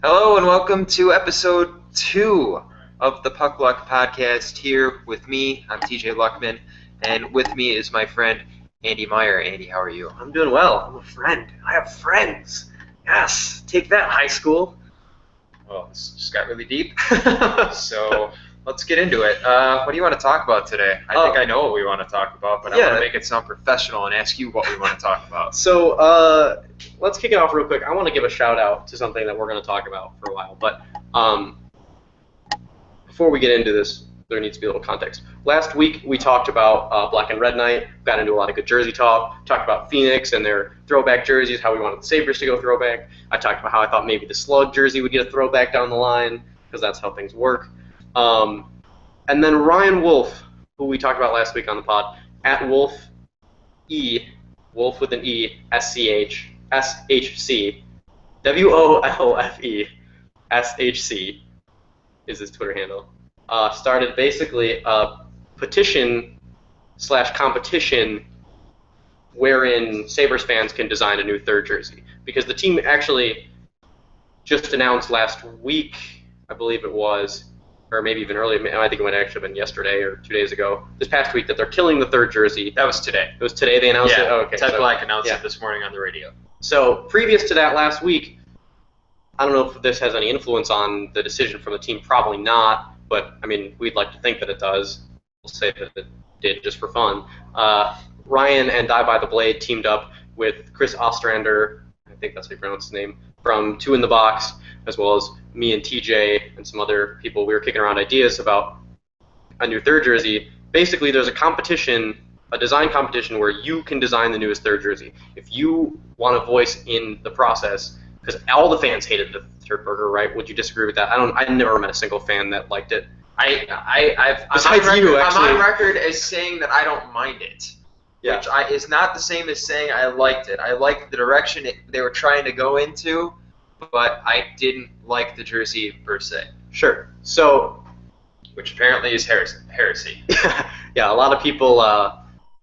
Hello and welcome to episode 2 of the Puck Luck podcast. Here with me, I'm TJ Luckman, and with me is my friend Andy Meyer. Andy, how are you? I'm doing well. I'm a friend. I have friends. Yes. Take that, high school. Well, this just got really deep, so let's get into it. What do you want to talk about today? I think I know what we want to talk about, but I want to make it sound professional and ask you what we want to talk about. So let's kick it off real quick. I want to give a shout out to something that we're going to talk about for a while. But before we get into this, there needs to be a little context. Last week we talked about Black and Red Night. Got into a lot of good jersey talk. Talked about Phoenix and their throwback jerseys, how we wanted the Sabres to go throwback. I talked about how I thought maybe the Slug jersey would get a throwback down the line, because that's how things work. And then Ryan Wolf, who we talked about last week on the pod, at Wolf E, Wolf with an E, SCH, SHC, WOLFE, SHC is his Twitter handle. Started basically a petition/competition wherein Sabres fans can design a new third jersey. Because the team actually just announced last week, I believe it was, or maybe even earlier, I think it might actually have been yesterday or 2 days ago, this past week, that they're killing the third jersey. That was today. It was today they announced it? Yeah, Oh, okay. Ted Black announced it this morning on the radio. So previous to that last week, I don't know if this has any influence on the decision from the team. Probably not, but I mean, we'd like to think that it does. We'll say that it did just for fun. Ryan and Die by the Blade teamed up with Chris Ostrander, I think that's how you pronounce his name, from Two in the Box, as well as me and TJ and some other people. We were kicking around ideas about a new third jersey. Basically, there's a competition, a design competition, where you can design the newest third jersey. If you want a voice in the process, because all the fans hated the third burger, right? Would you disagree with that? I never met a single fan that liked it. I'm on record as saying that I don't mind it. Yeah. Which is not the same as saying I liked it. I liked the direction they were trying to go into, but I didn't like the jersey per se. Sure. So, which apparently is heresy. Yeah, a lot of people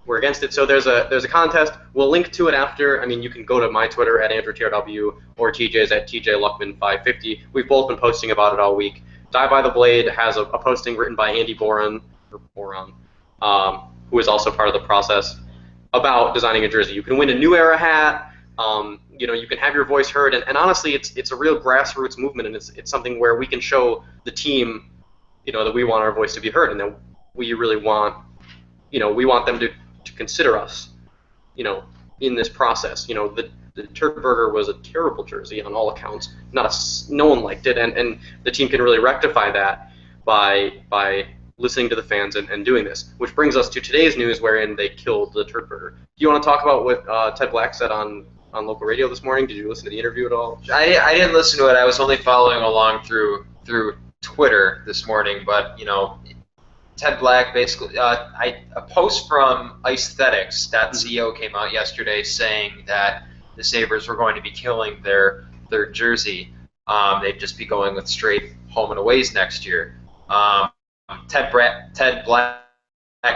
were against it. So there's a contest. We'll link to it after. I mean, you can go to my Twitter at AndrewTRW or TJ's at TJLuckman550. We've both been posting about it all week. Die by the Blade has a posting written by Andy Boron, who is also part of the process, about designing a jersey. You can win a New Era hat. You can have your voice heard, and honestly, it's a real grassroots movement, and it's something where we can show the team, that we want our voice to be heard, and that we really want, we want them to consider us, in this process. The Turk Burger was a terrible jersey on all accounts. No one liked it, and the team can really rectify that by listening to the fans and doing this. Which brings us to today's news, wherein they killed the Turk Burger. Do you want to talk about what Ted Black said on local radio this morning? Did you listen to the interview at all? I didn't listen to it. I was only following along through Twitter this morning, but Ted Black basically, a post from Aesthetics.co came out yesterday saying that the Sabres were going to be killing their third jersey. They'd just be going with straight home and aways next year. Ted Black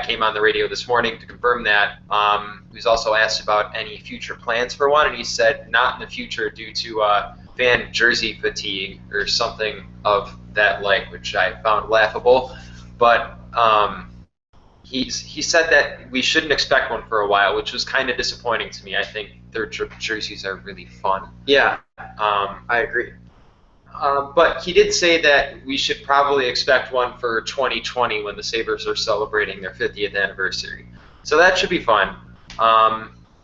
came on the radio this morning to confirm that. He was also asked about any future plans for one, and he said not in the future due to fan jersey fatigue or something of that like, which I found laughable. But he said that we shouldn't expect one for a while, which was kind of disappointing to me. I think third jerseys are really fun. Yeah, I agree. But he did say that we should probably expect one for 2020 when the Sabres are celebrating their 50th anniversary. So that should be fun.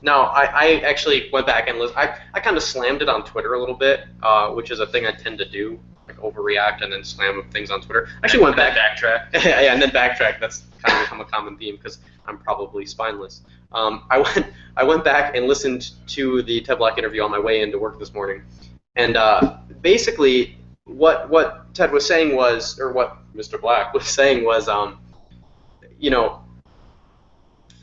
No, I actually went back and listened. I kind of slammed it on Twitter a little bit, which is a thing I tend to do, like overreact and then slam things on Twitter. I actually went back. Backtrack. Yeah, and then backtrack. That's kind of become a common theme because I'm probably spineless. I went back and listened to the Ted Black interview on my way into work this morning. And basically, what Ted was saying was, or what Mr. Black was saying was,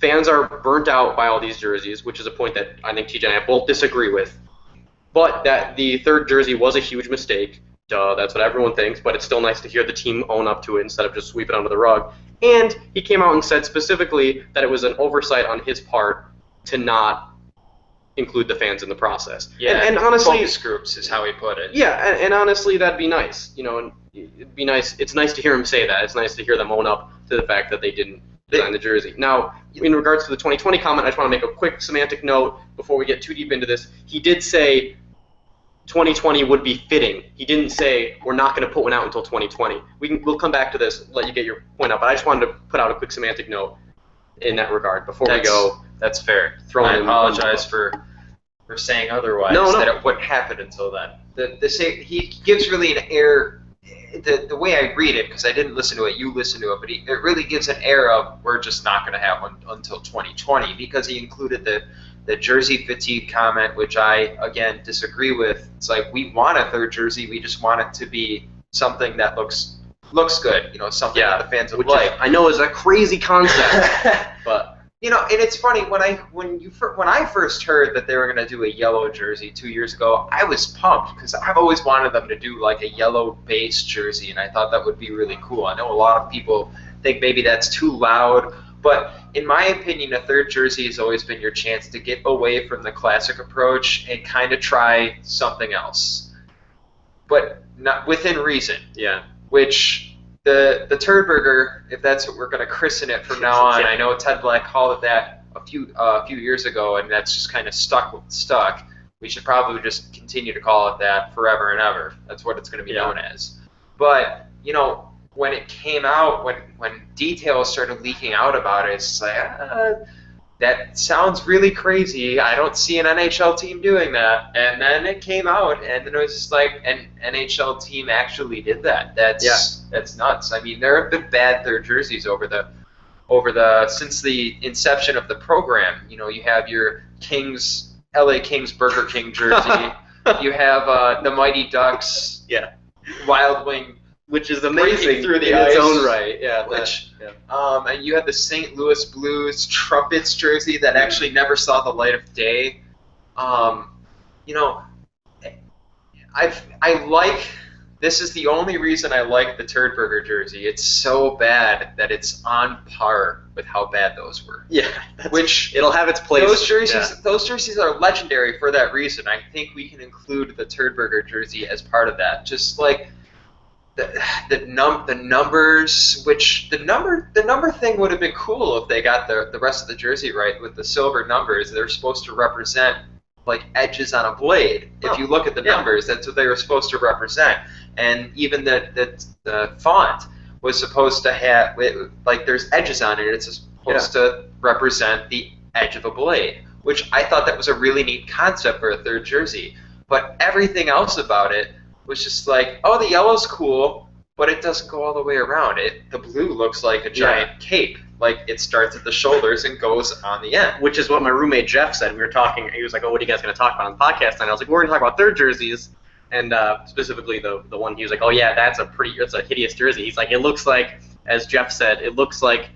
fans are burnt out by all these jerseys, which is a point that I think TJ and I both disagree with. But that the third jersey was a huge mistake. Duh, that's what everyone thinks, but it's still nice to hear the team own up to it instead of just sweep it under the rug. And he came out and said specifically that it was an oversight on his part to not include the fans in the process. Yeah, and honestly, focus groups is how he put it. yeah, and honestly, that'd be nice. And it'd be nice. It's nice to hear him say that. It's nice to hear them own up to the fact that they didn't design the jersey. Now, in regards to the 2020 comment, I just want to make a quick semantic note before we get too deep into this. He did say 2020 would be fitting. He didn't say we're not going to put one out until 2020. We'll come back to this, let you get your point out, but I just wanted to put out a quick semantic note in that regard before we go. That's fair. Throwing I apologize for saying otherwise. No. That it wouldn't happen until then. He gives really an air. The way I read it, because I didn't listen to it, you listened to it, but it really gives an air of we're just not going to have one until 2020 because he included the jersey fatigue comment, which I, again, disagree with. It's like we want a third jersey, we just want it to be something that looks good, something that the fans would like. I know is a crazy concept, but and it's funny when I first heard that they were going to do a yellow jersey 2 years ago, I was pumped because I've always wanted them to do like a yellow base jersey, and I thought that would be really cool. I know a lot of people think maybe that's too loud, but in my opinion, a third jersey has always been your chance to get away from the classic approach and kind of try something else, but not within reason. Yeah. Which the Turd Burger, if that's what we're going to christen it from now on. I know Ted Black called it that a few years ago, and that's just kind of stuck. We should probably just continue to call it that forever and ever. That's what it's going to be known as. But when it came out, when details started leaking out about it, it's like that sounds really crazy. I don't see an NHL team doing that. And then it came out, and then it was just like an NHL team actually did that. That's nuts. I mean, there have been bad third jerseys since the inception of the program. You have your LA Kings Burger King jersey. You have the Mighty Ducks Wild Wing, which is amazing through the in ice, its own right. And you had the St. Louis Blues Trumpets jersey that actually never saw the light of day. This is the only reason I like the Turd Burger jersey. It's so bad that it's on par with how bad those were. Yeah, which it'll have its place. Those jerseys are legendary for that reason. I think we can include the Turd Burger jersey as part of that. Just like the numbers, which the number thing would have been cool if they got the rest of the jersey right with the silver numbers. They're supposed to represent like edges on a blade. If you look at the numbers, that's what they were supposed to represent. And even the font was supposed to have like there's edges on it. It's supposed to represent the edge of a blade, which I thought that was a really neat concept for a third jersey. But everything else about it was just like, oh, the yellow's cool, but it doesn't go all the way around. The blue looks like a giant cape. Like it starts at the shoulders and goes on the end. Which is what my roommate Jeff said. We were talking. He was like, "Oh, what are you guys going to talk about on the podcast?" And I was like, "We're going to talk about third jerseys." And specifically the one he was like, "Oh yeah, that's a hideous jersey." He's like, "It looks like, as Jeff said, it looks like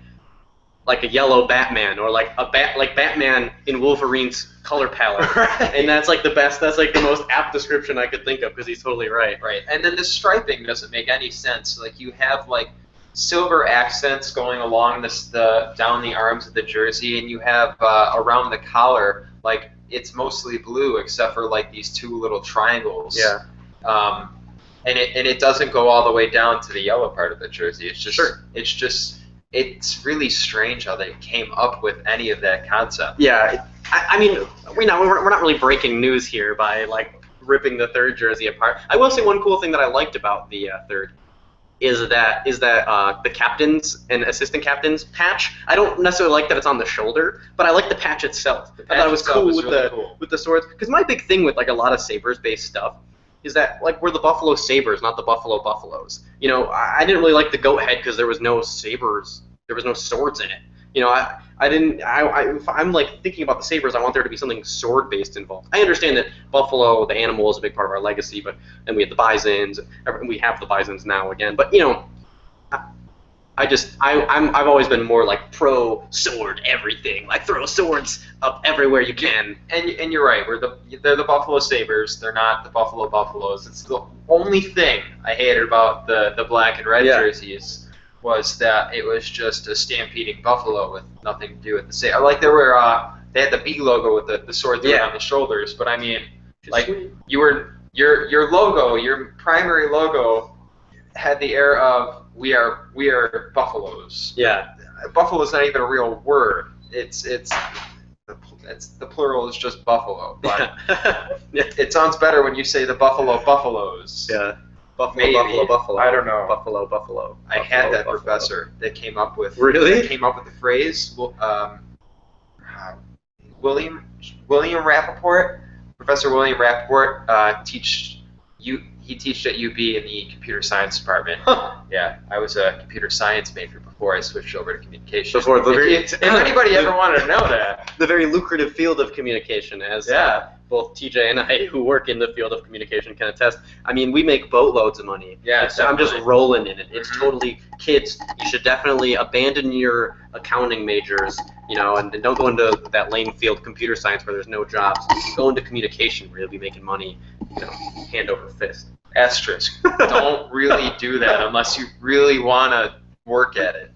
a yellow Batman or like Batman in Wolverine's color palette." Right. And that's like the best. That's like the most apt description I could think of because he's totally right. Right. And then the striping doesn't make any sense. Like you have like silver accents going along down the arms of the jersey, and you have around the collar like it's mostly blue except for like these two little triangles. Yeah. And it doesn't go all the way down to the yellow part of the jersey. It's just it's really strange how they came up with any of that concept. Yeah. I mean, we're not really breaking news here by like ripping the third jersey apart. I will say one cool thing that I liked about the third is that the captains and assistant captains patch. I don't necessarily like that it's on the shoulder, but I like the patch itself. I thought it was cool with the swords. Because my big thing with like a lot of Sabres-based stuff is that like we're the Buffalo Sabres, not the Buffalo Buffaloes. I didn't really like the goat head because there was no sabers, there was no swords in it. If I'm like thinking about the Sabres, I want there to be something sword-based involved. I understand that Buffalo, the animal, is a big part of our legacy, but then we have the Bisons, and we have the Bisons now again. But I've always been more like pro sword everything, like throw swords up everywhere you can. And you're right. They're the Buffalo Sabres. They're not the Buffalo Buffaloes. It's the only thing I hated about the black and red jerseys was that it was just a stampeding buffalo with nothing to do with the Sabres. Like they they had the B logo with the sword through it on the shoulders. But I mean, like your logo, your primary logo, had the air of we are buffaloes. Yeah. Buffalo is not even a real word. It's the plural is just buffalo. But it sounds better when you say the buffaloes. Yeah. Buffalo, Maybe. buffalo. I don't know. Buffalo. I had that professor that came up with the phrase. William Rappaport, Professor William Rappaport, he teached at UB in the computer science department. Huh. Yeah, I was a computer science major before I switched over to communication. If anybody ever wanted to know that. The very lucrative field of communication, as both TJ and I, who work in the field of communication, can attest. I mean, we make boatloads of money. Yeah, I'm just rolling in it. It's totally, kids, you should definitely abandon your accounting majors, and don't go into that lame field, computer science, where there's no jobs. Go into communication, where you'll be making money, hand over fist. Asterisk. Don't really do that unless you really want to work at it.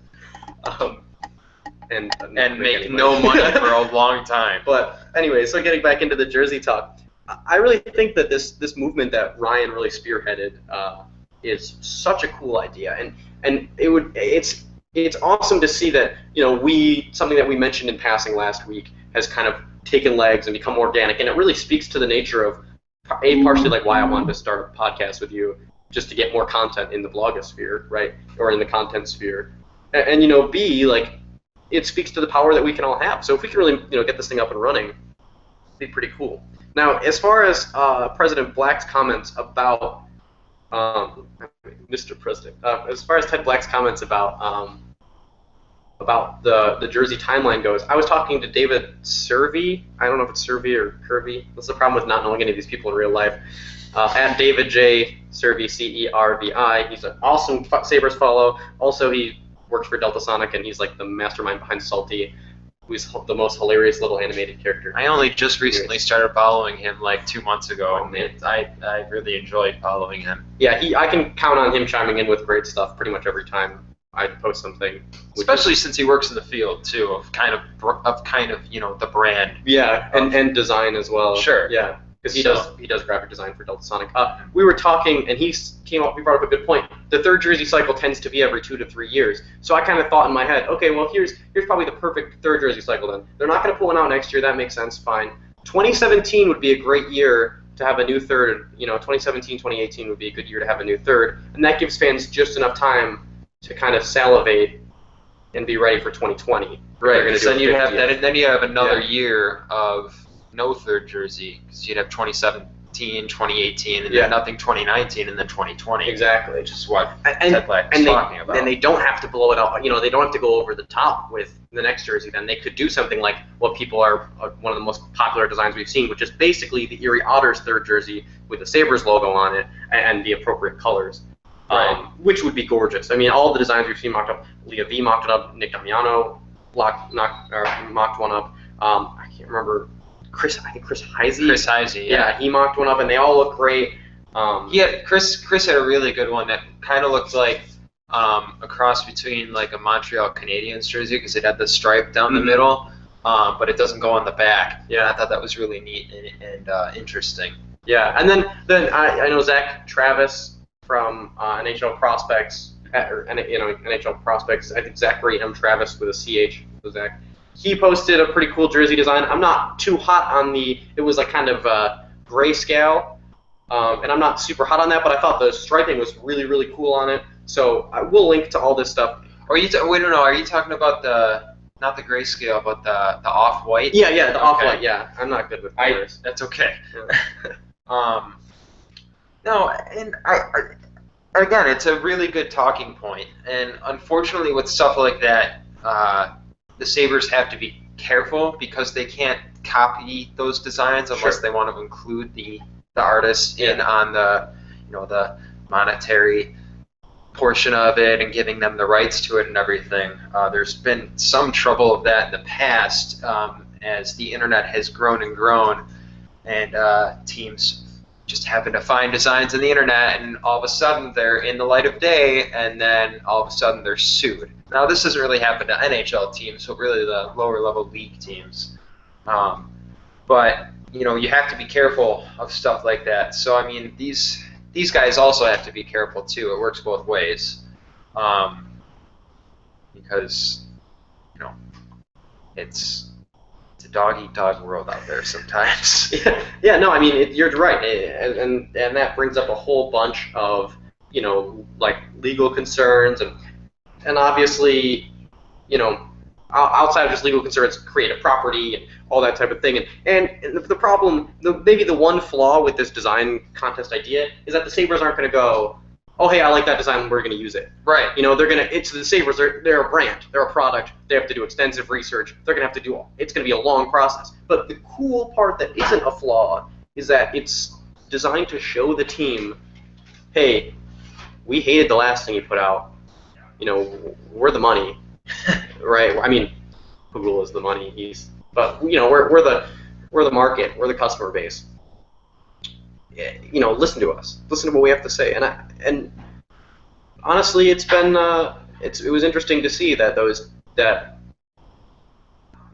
And make no money for a long time. But anyway, so getting back into the jersey talk, I really think that this movement that Ryan really spearheaded is such a cool idea, and it's awesome to see that something that we mentioned in passing last week has kind of taken legs and become organic, and it really speaks to the nature of partially like why I wanted to start a podcast with you, just to get more content in the blogosphere, right, or in the content sphere, and B, like, it speaks to the power that we can all have. So if we can really get this thing up and running, it'd be pretty cool. Now, as far as President Black's comments about Mr. President, as far as Ted Black's comments about the jersey timeline goes, I was talking to David Cervi. I don't know if it's Cervi or Curvy. That's the problem with not knowing any of these people in real life. At David J. Cervi, Cervi. He's an awesome Sabres follow. Also, he works for Delta Sonic, and he's like the mastermind behind Salty, who's the most hilarious little animated character. I only just recently started following him like 2 months ago, and I really enjoyed following him. Yeah, I can count on him chiming in with great stuff pretty much every time I post something. Especially since he works in the field too, of kind of the brand. Yeah, and design as well. Sure. Yeah. Because he does graphic design for Delta Sonic. We were talking, and he brought up a good point. The third jersey cycle tends to be every 2 to 3 years. So I kind of thought in my head, okay, well here's probably the perfect third jersey cycle then. They're not going to pull one out next year. That makes sense. Fine. 2017 would be a great year to have a new third. 2017, 2018 would be a good year to have a new third, and that gives fans just enough time to kind of salivate and be ready for 2020. Right. Because then you have that, and then you have another year of no third jersey, because you'd have 2017, 2018, and then nothing 2019, and then 2020. Exactly. Which is what Ted Black was talking about. And they don't have to blow it up. They don't have to go over the top with the next jersey. Then they could do something like what people are one of the most popular designs we've seen, which is basically the Erie Otters third jersey with the Sabres logo on it and the appropriate colors. Right. Which would be gorgeous. I mean, all the designs we've seen mocked up. Leah V mocked it up. Nick Damiano mocked one up. I can't remember. Chris Heisey. Chris Heisey, yeah, he mocked one up, and they all look great. Chris had a really good one that kind of looked like a cross between like a Montreal Canadiens jersey, because it had the stripe down the middle, but it doesn't go on the back. Yeah, I thought that was really neat and interesting. Yeah, and then I know Zach Travis from NHL Prospects, NHL Prospects. I think Zachary M. Travis with a CH. So Zach. He posted a pretty cool jersey design. I'm not too hot on it was like kind of grayscale, and I'm not super hot on that, but I thought the striping was really, really cool on it. So I will link to all this stuff. Are you talking about not the grayscale, but the off-white? Yeah, the off-white, yeah. I'm not good with colors. That's okay. Yeah. No, and again, it's a really good talking point, and unfortunately with stuff like that, the Sabres have to be careful because they can't copy those designs unless they want to include the artist in on the monetary portion of it and giving them the rights to it and everything. There's been some trouble of that in the past as the internet has grown and grown, and teams just happen to find designs on the internet, and all of a sudden they're in the light of day, and then all of a sudden they're sued. Now, this doesn't really happen to NHL teams, but really the lower level league teams. But you have to be careful of stuff like that. So I mean, these guys also have to be careful too. It works both ways, um, because you know it's a dog eat dog world out there sometimes. Yeah, no, I mean you're right, and that brings up a whole bunch of like legal concerns and obviously outside of just legal concerns, creative property and all that type of thing. And the problem, maybe the one flaw with this design contest idea is that the Sabres aren't going to go, oh hey, I like that design, we're going to use it. Right. They're going to. It's the Sabres. They're a brand. They're a product. They have to do extensive research. They're going to have to do. It's going to be a long process. But the cool part that isn't a flaw is that it's designed to show the team, hey, we hated the last thing you put out. We're the money. Right. I mean, Google is the money. But we're the market. We're the customer base. Listen to us. Listen to what we have to say. And honestly, it's been it was interesting to see that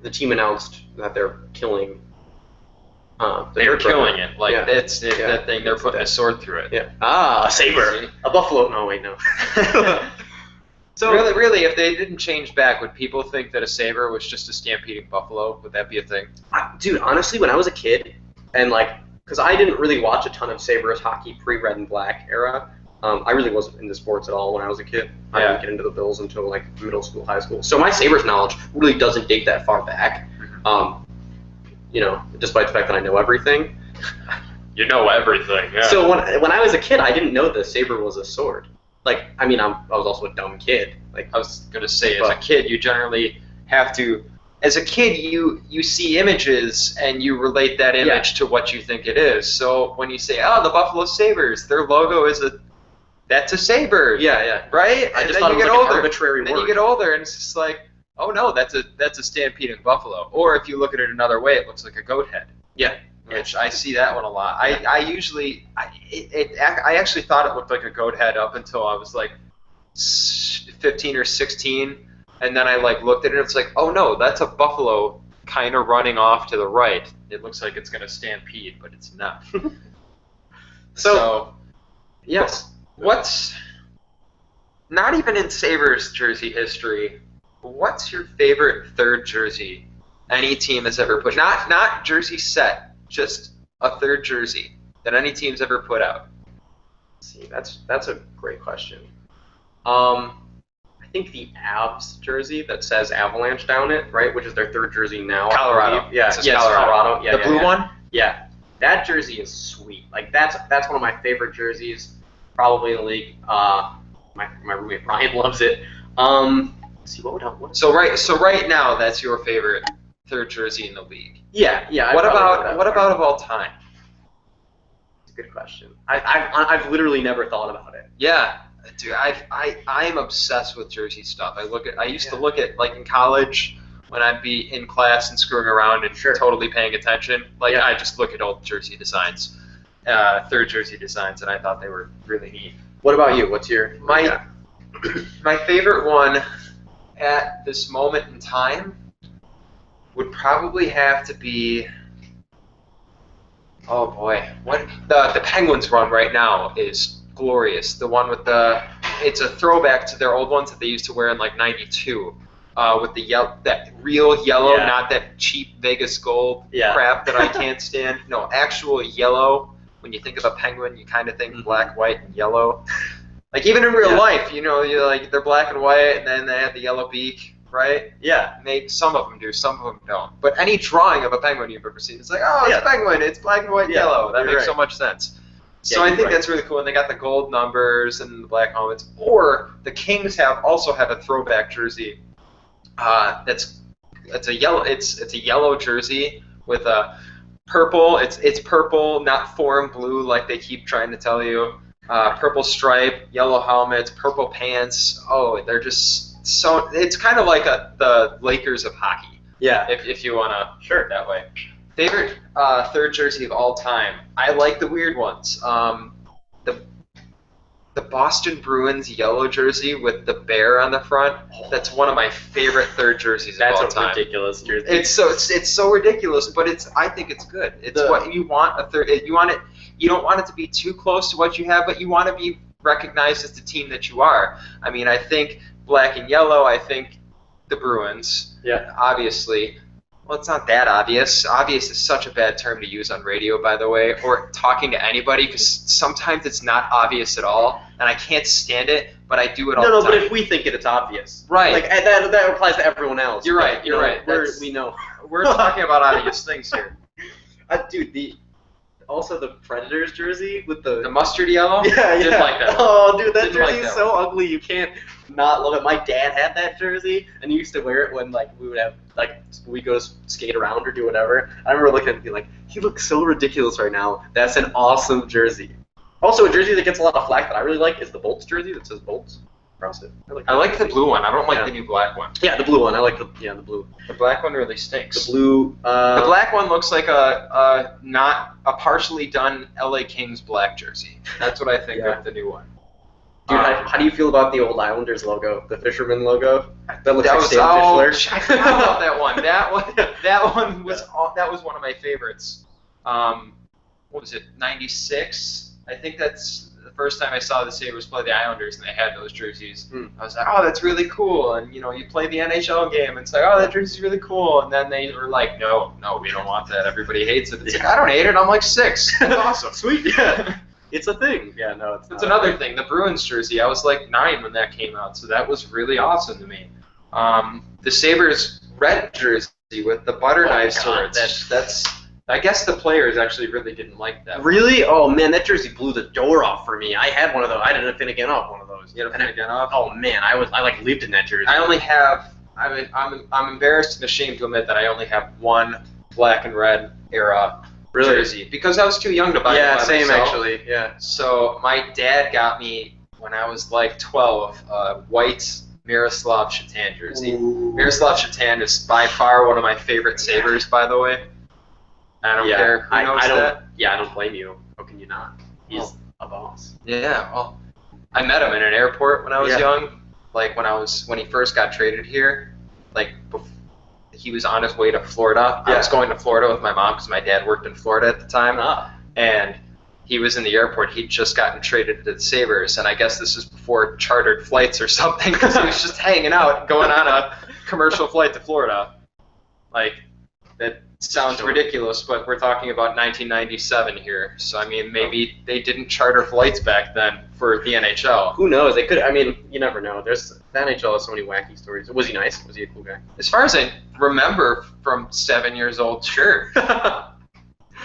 the team announced that they're killing. They're killing it. Like it's that thing. They're putting a sword through it. Yeah. A saber. A buffalo. No, wait, no. So really, if they didn't change back, would people think that a saber was just a stampeding buffalo? Would that be a thing? Dude, honestly, when I was a kid, and because I didn't really watch a ton of Sabres hockey pre-Red and Black era, I really wasn't into sports at all when I was a kid. I didn't get into the Bills until middle school, high school. So my Sabres knowledge really doesn't date that far back. Despite the fact that I know everything. You know everything. Yeah. So when I was a kid, I didn't know the saber was a sword. I was also a dumb kid. I was gonna say, as a kid, you generally have to. As a kid, you see images and you relate that image to what you think it is. So when you say, "Oh, the Buffalo Sabres," their logo is that's a saber. Yeah. Right. I just thought it was an arbitrary word. Then you get older, and it's just like, oh no, that's a stampeding buffalo. Or if you look at it another way, it looks like a goat head. Yeah. Which I see that one a lot. I actually thought it looked like a goat head up until I was 15 or 16, and then I looked at it and it's like, oh no, that's a buffalo kind of running off to the right. It looks like it's gonna stampede, but it's not. So yes, what's not even in Sabres jersey history? What's your favorite third jersey any team has ever put? Not jersey set. Just a third jersey that any team's ever put out. See, that's a great question. I think the Avs jersey that says Avalanche down it, right, which is their third jersey now. Colorado. Yeah, it's Colorado. Yeah, the blue one. Yeah, that jersey is sweet. That's one of my favorite jerseys, probably in the league. My roommate Brian loves it. Let's see what. So right now, that's your favorite third jersey in the league. Yeah. What about of all time? It's a good question. I've literally never thought about it. Yeah, dude, I'm obsessed with jersey stuff. I used to look at in college when I'd be in class and screwing around and totally paying attention. I just look at old jersey designs, third jersey designs, and I thought they were really neat. What about you? What's your my favorite one at this moment in time would probably have to be, oh boy, what the Penguins run right now is glorious. The one with it's a throwback to their old ones that they used to wear in '92, with that real yellow, not that cheap Vegas gold crap that I can't stand. No, actual yellow. When you think of a penguin, you kind of think black, white, and yellow. Even in real life, you're they're black and white, and then they have the yellow beak. Right? Yeah. Maybe some of them do, some of them don't. But any drawing of a penguin you've ever seen, it's it's a penguin, it's black and white, yellow. That makes so much sense. So I think that's really cool, and they got the gold numbers and the black helmets. Or the Kings also have a throwback jersey. It's a yellow jersey with a purple. It's purple, not foreign blue like they keep trying to tell you. Purple stripe, yellow helmets, purple pants. Oh, they're just. So it's kind of like the Lakers of hockey. Yeah. If you want to it that way. Favorite third jersey of all time. I like the weird ones. The the Boston Bruins yellow jersey with the bear on the front. That's one of my favorite third jerseys of all time. That's a ridiculous jersey. It's so ridiculous, but I think it's good. It's what you want a third. You want it. You don't want it to be too close to what you have, but you want to be recognized as the team that you are. I mean, I think black and yellow. I think the Bruins. Yeah. Obviously. Well, it's not that obvious. Obvious is such a bad term to use on radio, by the way, or talking to anybody, because sometimes it's not obvious at all, and I can't stand it, but I do it all the time. No, but if we think it, it's obvious. Right. Like, that applies to everyone else. You're right, you're right. We know. We're talking about obvious things here. Dude, also the Predators jersey with the mustard yellow? Yeah. Didn't like that. Oh, dude, that Didn't like jersey is that so ugly. You can't not love it. My dad had that jersey, and he used to wear it when we would have we go to skate around or do whatever. I remember looking at it and being like, he looks so ridiculous right now. That's an awesome jersey. Also, a jersey that gets a lot of flack that I really like is the Bolts jersey that says Bolts across it. I like the blue one. I don't like the new black one. Yeah, the blue one. I like the blue. The black one really stinks. The blue. The black one looks like a partially done LA Kings black jersey. That's what I think of the new one. Dude, how do you feel about the old Islanders logo, the fisherman logo? That looks like Sam Fischler. I forgot about that one. That was one of my favorites. What was it? '96. I think that's the first time I saw the Sabres play the Islanders, and they had those jerseys. I was like, oh, that's really cool. And you play the NHL game, and it's like, oh, that jersey's really cool. And then they were like, no, we don't want that. Everybody hates it. It's like, I don't hate it. I'm like 6. That's awesome. Sweet. Yeah. It's a thing. Yeah, no, it's another thing. The Bruins jersey, I was like 9 when that came out, so that was really awesome to me. The Sabres red jersey with the butter knife swords. That's. I guess the players actually really didn't like that. Really? Oh man, that jersey blew the door off for me. I had one of those. I didn't Finnegan off one of those. You had a Finnegan off? Oh man, I lived in that jersey. I only have. I'm embarrassed and ashamed to admit that I only have one black and red era. Jersey, because I was too young to buy it by same myself. Actually, yeah. So my dad got me when I was like 12 a white Miroslav Shatan jersey. Ooh. Miroslav Shatan is by far one of my favorite Sabres, by the way. I don't care who knows that. Yeah, I don't blame you. How can you not? He's a boss. Yeah, well, I met him in an airport when I was young. Like when he first got traded here, like before. He was on his way to Florida. I was going to Florida with my mom because my dad worked in Florida at the time. And he was in the airport. He'd just gotten traded to the Sabres. And I guess this was before chartered flights or something because he was just hanging out, going on a commercial flight to Florida. Like, that sounds ridiculous, but we're talking about 1997 here. So, I mean, maybe they didn't charter flights back then for the NHL. Who knows? They could. I mean, you never know. The NHL has so many wacky stories. Was he nice? Was he a cool guy? As far as I remember from 7 years old, sure.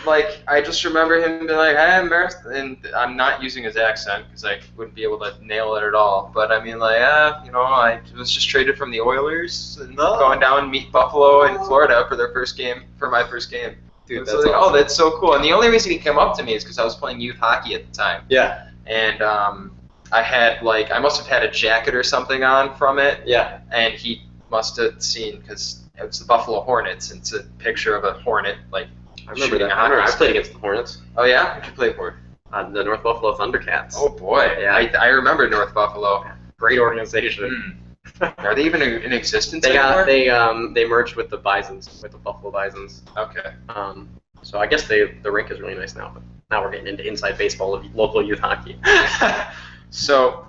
Like, I just remember him being like, hey, I'm embarrassed. And I'm not using his accent because I wouldn't be able to nail it at all. But I mean, like, I was just traded from the Oilers and going down and meet Buffalo in Florida for my first game. Dude, that's like, awesome. Oh, that's so cool. And the only reason he came up to me is because I was playing youth hockey at the time. Yeah. And I must have had a jacket or something on from it. Yeah. And he must have seen, because it was the Buffalo Hornets, and it's a picture of a hornet, like, I remember that. I played against the Hornets. Oh yeah? Who'd you play for? The North Buffalo Thundercats. Oh boy. Yeah. I remember North Buffalo. Great organization. Are they even in existence anymore? They merged with the Bisons, with the Buffalo Bisons. Okay. So I guess the rink is really nice now, but now we're getting into inside baseball of local youth hockey. So,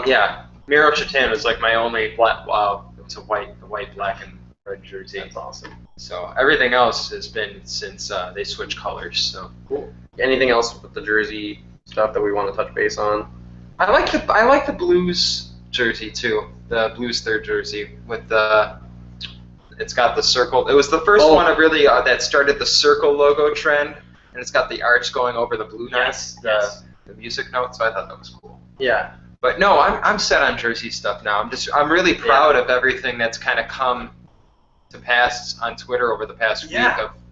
yeah, Miro Shatan was like my only black. Wow, it was a white, black, and red jersey. That's awesome. So everything else has been since they switched colors. So cool. Anything else with the jersey stuff that we want to touch base on? I like the Blues jersey too. The Blues third jersey with the. It's got the circle. It was the first one of really that started the circle logo trend, and it's got the arch going over the blue knights, the music note. So I thought that was cool. Yeah. But no, I'm set on jersey stuff now. I'm really proud of everything that's kind of come to pass on Twitter over the past week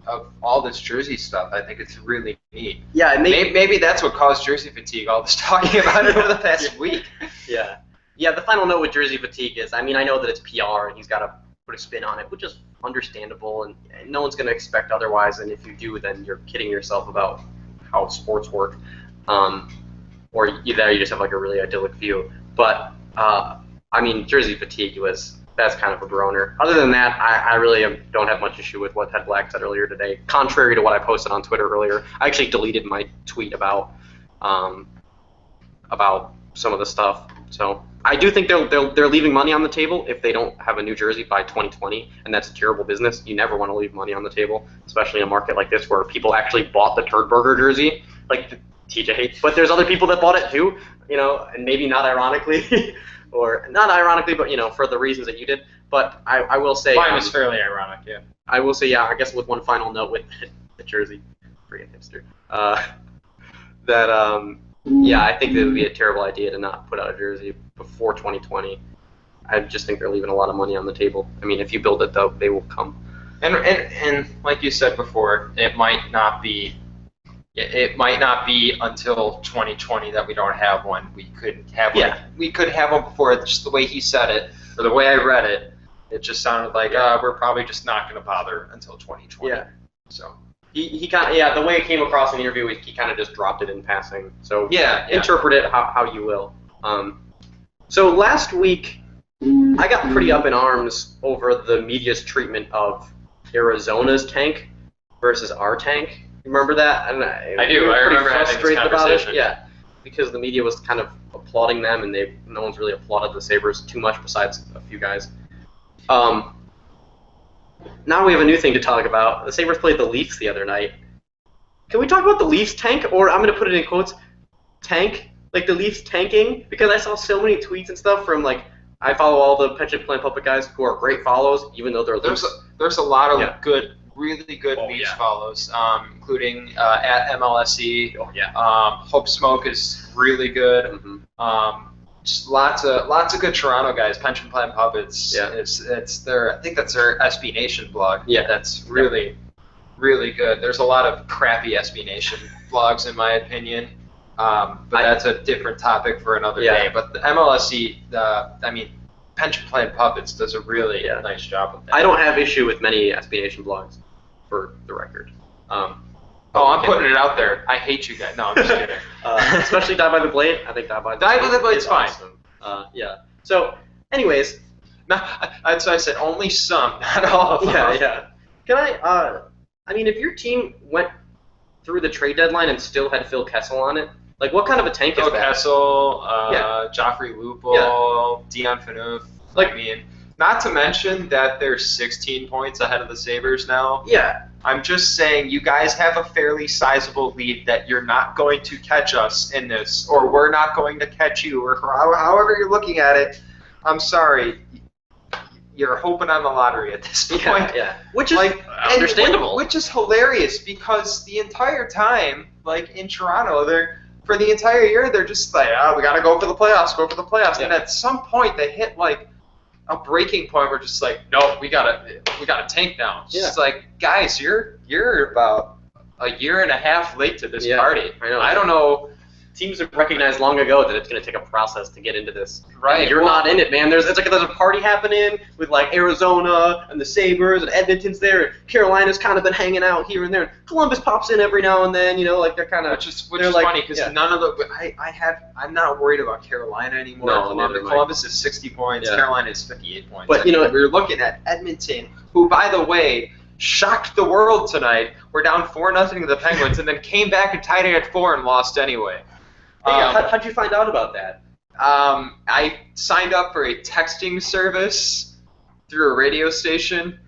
of all this jersey stuff. I think it's really neat. Yeah, maybe that's what caused jersey fatigue. All this talking about it over the past week. Yeah. Yeah. The final note with jersey fatigue is, I mean, I know that it's PR and he's got to put a spin on it, which is understandable, and no one's going to expect otherwise. And if you do, then you're kidding yourself about how sports work. or you just have like a really idyllic view. But I mean, jersey fatigue that's kind of a groaner. Other than that, I really don't have much issue with what Ted Black said earlier today. Contrary to what I posted on Twitter earlier, I actually deleted my tweet about some of the stuff. So I do think they're leaving money on the table if they don't have a new jersey by 2020, and that's a terrible business. You never want to leave money on the table, especially in a market like this where people actually bought the Turd Burger jersey, like the TJ. But there's other people that bought it too, and maybe not ironically, or not ironically, but for the reasons that you did. But I will say mine was fairly ironic, yeah. I will say, I guess with one final note with the jersey, forget hipster, that I think it would be a terrible idea to not put out a jersey before 2020. I just think they're leaving a lot of money on the table. I mean, if you build it, though, they will come. And like you said before, it might not be until 2020 that we don't have one. We could have one. We could have one before. Just the way he said it, or the way I read it, it just sounded like we're probably just not going to bother until 2020. Yeah. So. He kind of, the way it came across in the interview, he kind of just dropped it in passing. So interpret it how you will. So last week, I got pretty up in arms over the media's treatment of Arizona's tank versus our tank. Remember that? And I do. I remember having this conversation. Yeah, because the media was kind of applauding them, and no one's really applauded the Sabres too much besides a few guys. Now we have a new thing to talk about. The Sabres played the Leafs the other night. Can we talk about the Leafs tank? Or I'm going to put it in quotes, tank? Like the Leafs tanking? Because I saw so many tweets and stuff from, I follow all the Pension Plan Puppet guys who are great follows, even though they're Leafs. There's a lot of really good Leafs follows, including at MLSE. Oh, yeah. Hope Smoke is really good. Mm-hmm. Just lots of good Toronto guys. Pension Plan Puppets. Yeah. It's their, I think that's their SB Nation blog. Yeah. That's really good. There's a lot of crappy SB Nation blogs in my opinion. But that's a different topic for another day. But the MLSE, Pension Plan Puppets does a really nice job with that. I don't have issue with many SB Nation blogs, for the record. I'm putting it out there. I hate you guys. No, I'm just kidding. Especially Die by the Blade. I think Die by the Blade's fine. Awesome. So, anyways. That's why I said only some, not all of them. Yeah. Can if your team went through the trade deadline and still had Phil Kessel on it, what kind of a tank is that? Phil Kessel, Joffrey Lupul, Dion Phaneuf. Not to mention that they're 16 points ahead of the Sabres now. Yeah. I'm just saying you guys have a fairly sizable lead that you're not going to catch us in this, or we're not going to catch you, or however you're looking at it. I'm sorry. You're hoping on the lottery at this point. Yeah. Which is understandable. Which is hilarious because the entire time, in Toronto, for the entire year, they're just we got to go for the playoffs, Yeah. And at some point, they hit, a breaking point where just no, we gotta tank now. It's just guys, you're about a year and a half late to this party. I know. I don't know. Teams have recognized long ago that it's going to take a process to get into this. Right. You're not in it, man. There's a party happening with Arizona and the Sabres and Edmonton's there. And Carolina's kind of been hanging out here and there. And Columbus pops in every now and then. They're kind of which is funny because none of the I'm not worried about Carolina anymore. No, Columbus is 60 points. Yeah. Carolina is 58 points. But we're looking at Edmonton, who by the way shocked the world tonight. We're down 4-0 to the Penguins, and then came back and tied it at 4 and lost anyway. How'd you find out about that? I signed up for a texting service through a radio station.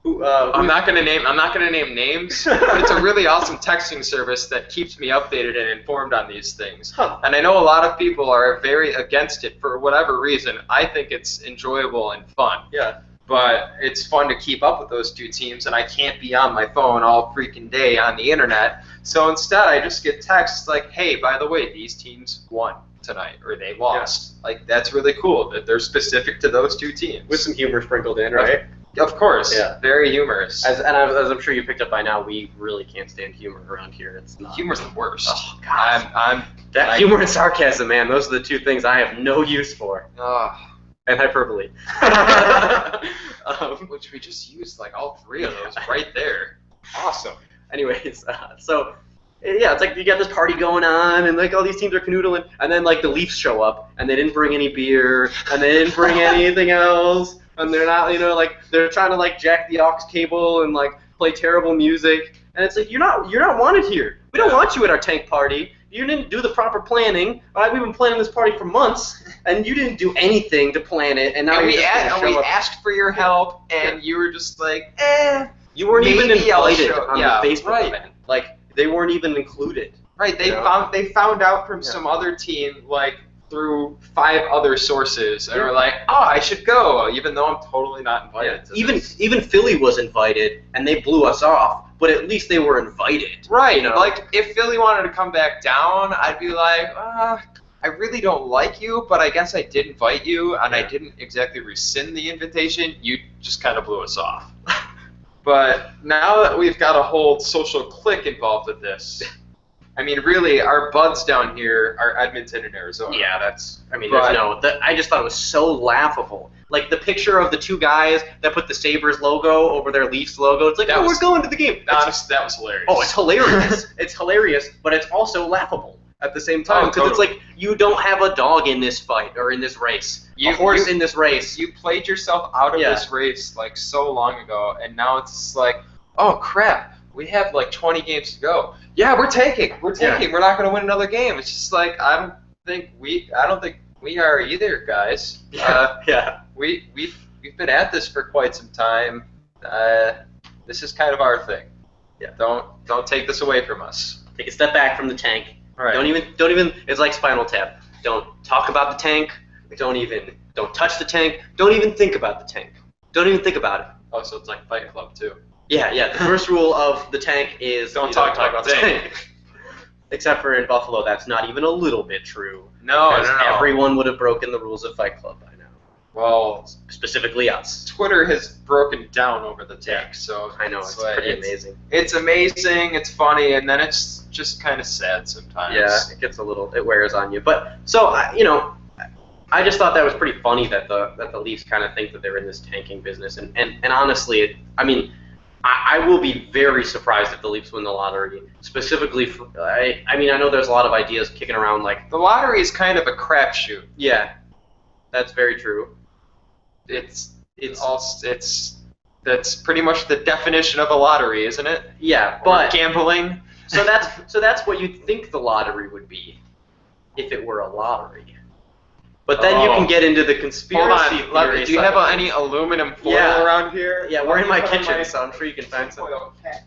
I'm not gonna name names, but it's a really awesome texting service that keeps me updated and informed on these things. Huh. And I know a lot of people are very against it for whatever reason. I think it's enjoyable and fun. Yeah. But it's fun to keep up with those two teams, and I can't be on my phone all freaking day on the internet. So instead, I just get texts hey, by the way, these teams won tonight, or they lost. Yeah. That's really cool that they're specific to those two teams. With some humor sprinkled in, right? Of course. Yeah. Very humorous. As I'm sure you picked up by now, we really can't stand humor around here. It's not. Humor's the worst. Oh, God. Humor and sarcasm, man, those are the two things I have no use for. And hyperbole. Which we just used all three of those right there. Awesome. Anyways, so Yeah, it's like you got this party going on, and like all these teams are canoodling, and then like the Leafs show up, and they didn't bring any beer, and they didn't bring anything else, and they're not, like they're trying to like jack the aux cable and like play terrible music, and it's like you're not wanted here. We don't want you at our tank party. You didn't do the proper planning. We've been planning this party for months, and you didn't do anything to plan it, and now And you're just gonna show up. asked for your help, and you were just like, eh. You weren't even Maybe I'll invited show- on yeah, the Facebook right. event. Like they weren't even included. Right, they You know? found out from some other team, like, through 5 other sources, and were like, oh, I should go, even though I'm totally not invited to this. Even Philly was invited, and they blew us off. But at least they were invited. Right, You know? like, if Philly wanted to come back down, I'd be like, I really don't like you, but I guess I did invite you, and I didn't exactly rescind the invitation. You just kind of blew us off. But now that we've got a whole social clique involved with this, I mean, really, our buds down here are Edmonton and Arizona. Yeah, that's. I mean, But- I just thought it was so laughable. Like the picture of the two guys that put the Sabres logo over their Leafs logo. It's like, That oh, was- we're going to the game. Honestly, that was hilarious. Oh, it's hilarious. It's hilarious, but it's also laughable at the same time Oh, because it's totally. like you don't have a dog in this fight or in this race, a horse in this race. You played yourself out of this race like so long ago, and now it's just like, oh crap, we have like 20 games to go. Yeah, we're taking. We're not going to win another game. It's just like I don't think we are either, guys. Yeah. We've been at this for quite some time. This is kind of our thing. Yeah. Don't take this away from us. Take a step back from the tank. Right. Don't even. It's like Spinal Tap. Don't talk about the tank. Don't touch the tank. Don't even think about the tank. Don't even think about it. Oh, so it's like Fight Club too. Yeah. The first rule of the tank is Don't you talk about the tank. Except for in Buffalo, that's not even a little bit true. No. Because everyone would have broken the rules of Fight Club by now. Well, Specifically us. Twitter has broken down over the tank, so I know, it's like- pretty amazing. It's amazing, it's funny, and then it's just kind of sad sometimes. Yeah, it wears on you. But so I just thought that was pretty funny that the Leafs kind of think that they're in this tanking business, and honestly, I mean, I will be very surprised if the Leafs win the lottery. Specifically, I mean, I know there's a lot of ideas kicking around like, The lottery is kind of a crapshoot. yeah, that's very true. That's pretty much the definition of a lottery, isn't it? Yeah, Or but gambling. so that's what you'd think the lottery would be, if it were a lottery. But then you can get into the conspiracy Hold on. theory. Do you side have of any things. aluminum foil Yeah. around here? Yeah, we're in my Let me put kitchen, so I'm sure you can find some.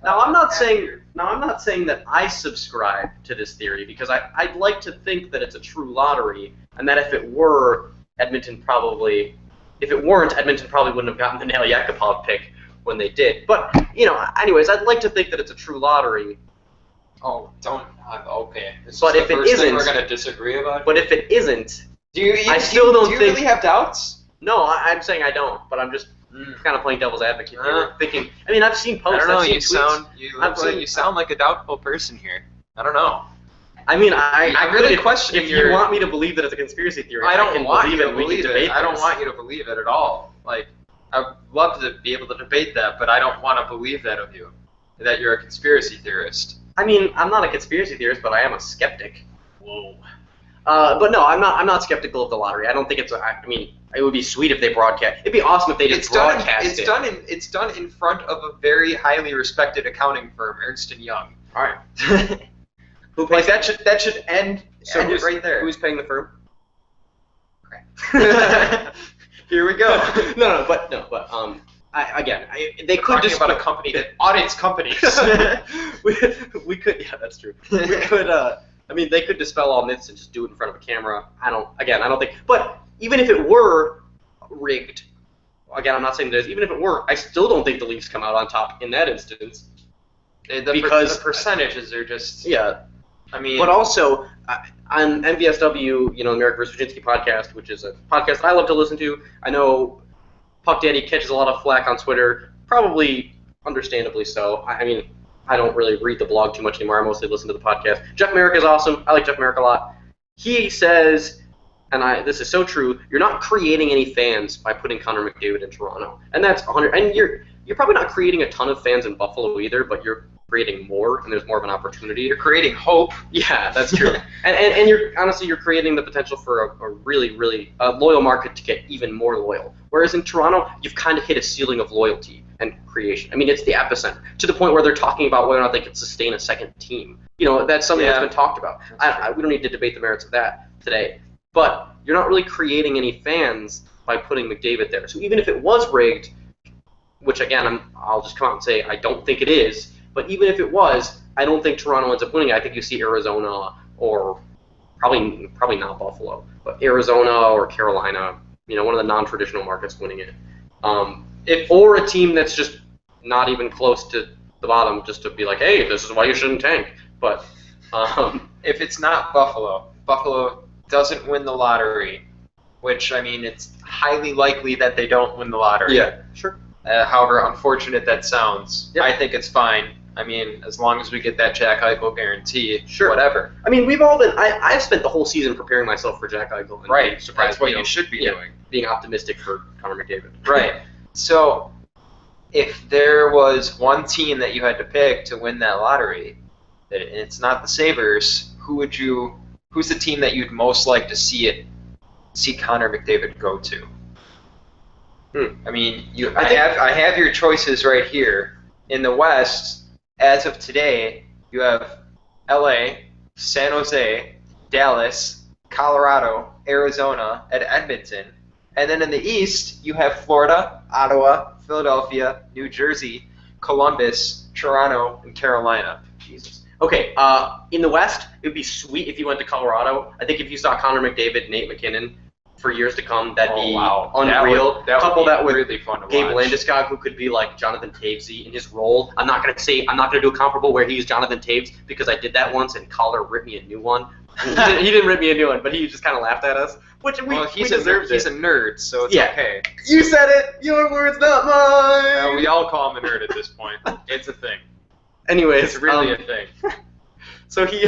Now I'm not saying that I subscribe to this theory because I'd like to think that it's a true lottery and that if it were, Edmonton probably wouldn't have gotten the Nail Yakupov pick when they did. But anyways, I'd like to think that it's a true lottery. Oh, don't. Okay. But if it first thing isn't- we're gonna disagree about. But if it isn't, Do you don't think- really have doubts? no, I'm saying I don't. But I'm just kind of playing devil's advocate here, thinking. I mean, I've seen I posts. don't know. I've seen tweets. You sound like a doubtful person here. I don't know. I mean, I'm really questioning if your- you want me to believe that it's a conspiracy theory, I don't can want believe you it. to and we can believe debate it. I don't this. want you to believe it at all. Like, I'd love to be able to debate that, but I don't want to believe that of you. That you're a conspiracy theorist. I mean, I'm not a conspiracy theorist, but I am a skeptic. Whoa. But no, I'm not skeptical of the lottery. I don't think it's. I mean, it would be sweet if they broadcast. It'd be awesome if they just broadcast it. It's done in front of a very highly respected accounting firm, Ernst & Young. All right. Who pays? Like that should end it right there. Who's paying the firm? Here we go. no, but they could Talking just about a company that audits companies. we could. Yeah, that's true. We could. I mean, they could dispel all myths and just do it in front of a camera. I don't think. But even if it were rigged, again, I'm not saying this. Even if it were, I still don't think the Leafs come out on top in that instance. Because the percentages are just. Yeah. I mean. But also, on MVSW, America vs. Wyshynski podcast, which is a podcast I love to listen to. I know Puck Daddy catches a lot of flack on Twitter, probably understandably so. I mean, I don't really read the blog too much anymore. I mostly listen to the podcast. Jeff Merrick is awesome. I like Jeff Merrick a lot. He says, and this is so true, you're not creating any fans by putting Connor McDavid in Toronto. And that's 100. And you're probably not creating a ton of fans in Buffalo either, but you're creating more, and there's more of an opportunity. You're creating hope. Yeah, that's true. and you're honestly you're creating the potential for a really, really loyal market to get even more loyal. Whereas in Toronto, you've kind of hit a ceiling of loyalty and creation. I mean, it's the epicenter to the point where they're talking about whether or not they could sustain a second team. That's something that's been talked about. We don't need to debate the merits of that today. But you're not really creating any fans by putting McDavid there. So even if it was rigged, which again, I'll just come out and say I don't think it is, but even if it was, I don't think Toronto ends up winning. I think you see Arizona or probably not Buffalo, but Arizona or Carolina, one of the non-traditional markets winning it. Or a team that's just not even close to the bottom, just to be like, hey, this is why you shouldn't tank. But if it's not Buffalo doesn't win the lottery, which, I mean, it's highly likely that they don't win the lottery. Yeah, sure. However unfortunate that sounds, yep. I think it's fine. I mean, as long as we get that Jack Eichel guarantee, sure. Whatever. I mean, we've all been. I've spent the whole season preparing myself for Jack Eichel. And right. Surprised, that's what you should be doing. Being optimistic for Connor McDavid. Right. So, if there was one team that you had to pick to win that lottery, and it's not the Sabres, who's the team that you'd most like to see Connor McDavid go to? I mean, I have your choices right here. In the West, as of today, you have LA, San Jose, Dallas, Colorado, Arizona, and Edmonton. And then in the East, you have Florida, Ottawa, Philadelphia, New Jersey, Columbus, Toronto, and Carolina. Jesus. Okay, in the West, it would be sweet if you went to Colorado. I think if you saw Connor McDavid, Nate McKinnon for years to come, that'd be unreal. Couple that with really fun to Gabe Landeskog, who could be like Jonathan Tavesy in his role. I'm not gonna do a comparable where he's Jonathan Taves because I did that once and Collar ripped me a new one. He didn't rip me a new one, but he just kind of laughed at us. He's a nerd, so it's okay. You said it. Your words, not mine. We all call him a nerd at this point. It's a thing. Anyways, it's really a thing. So he,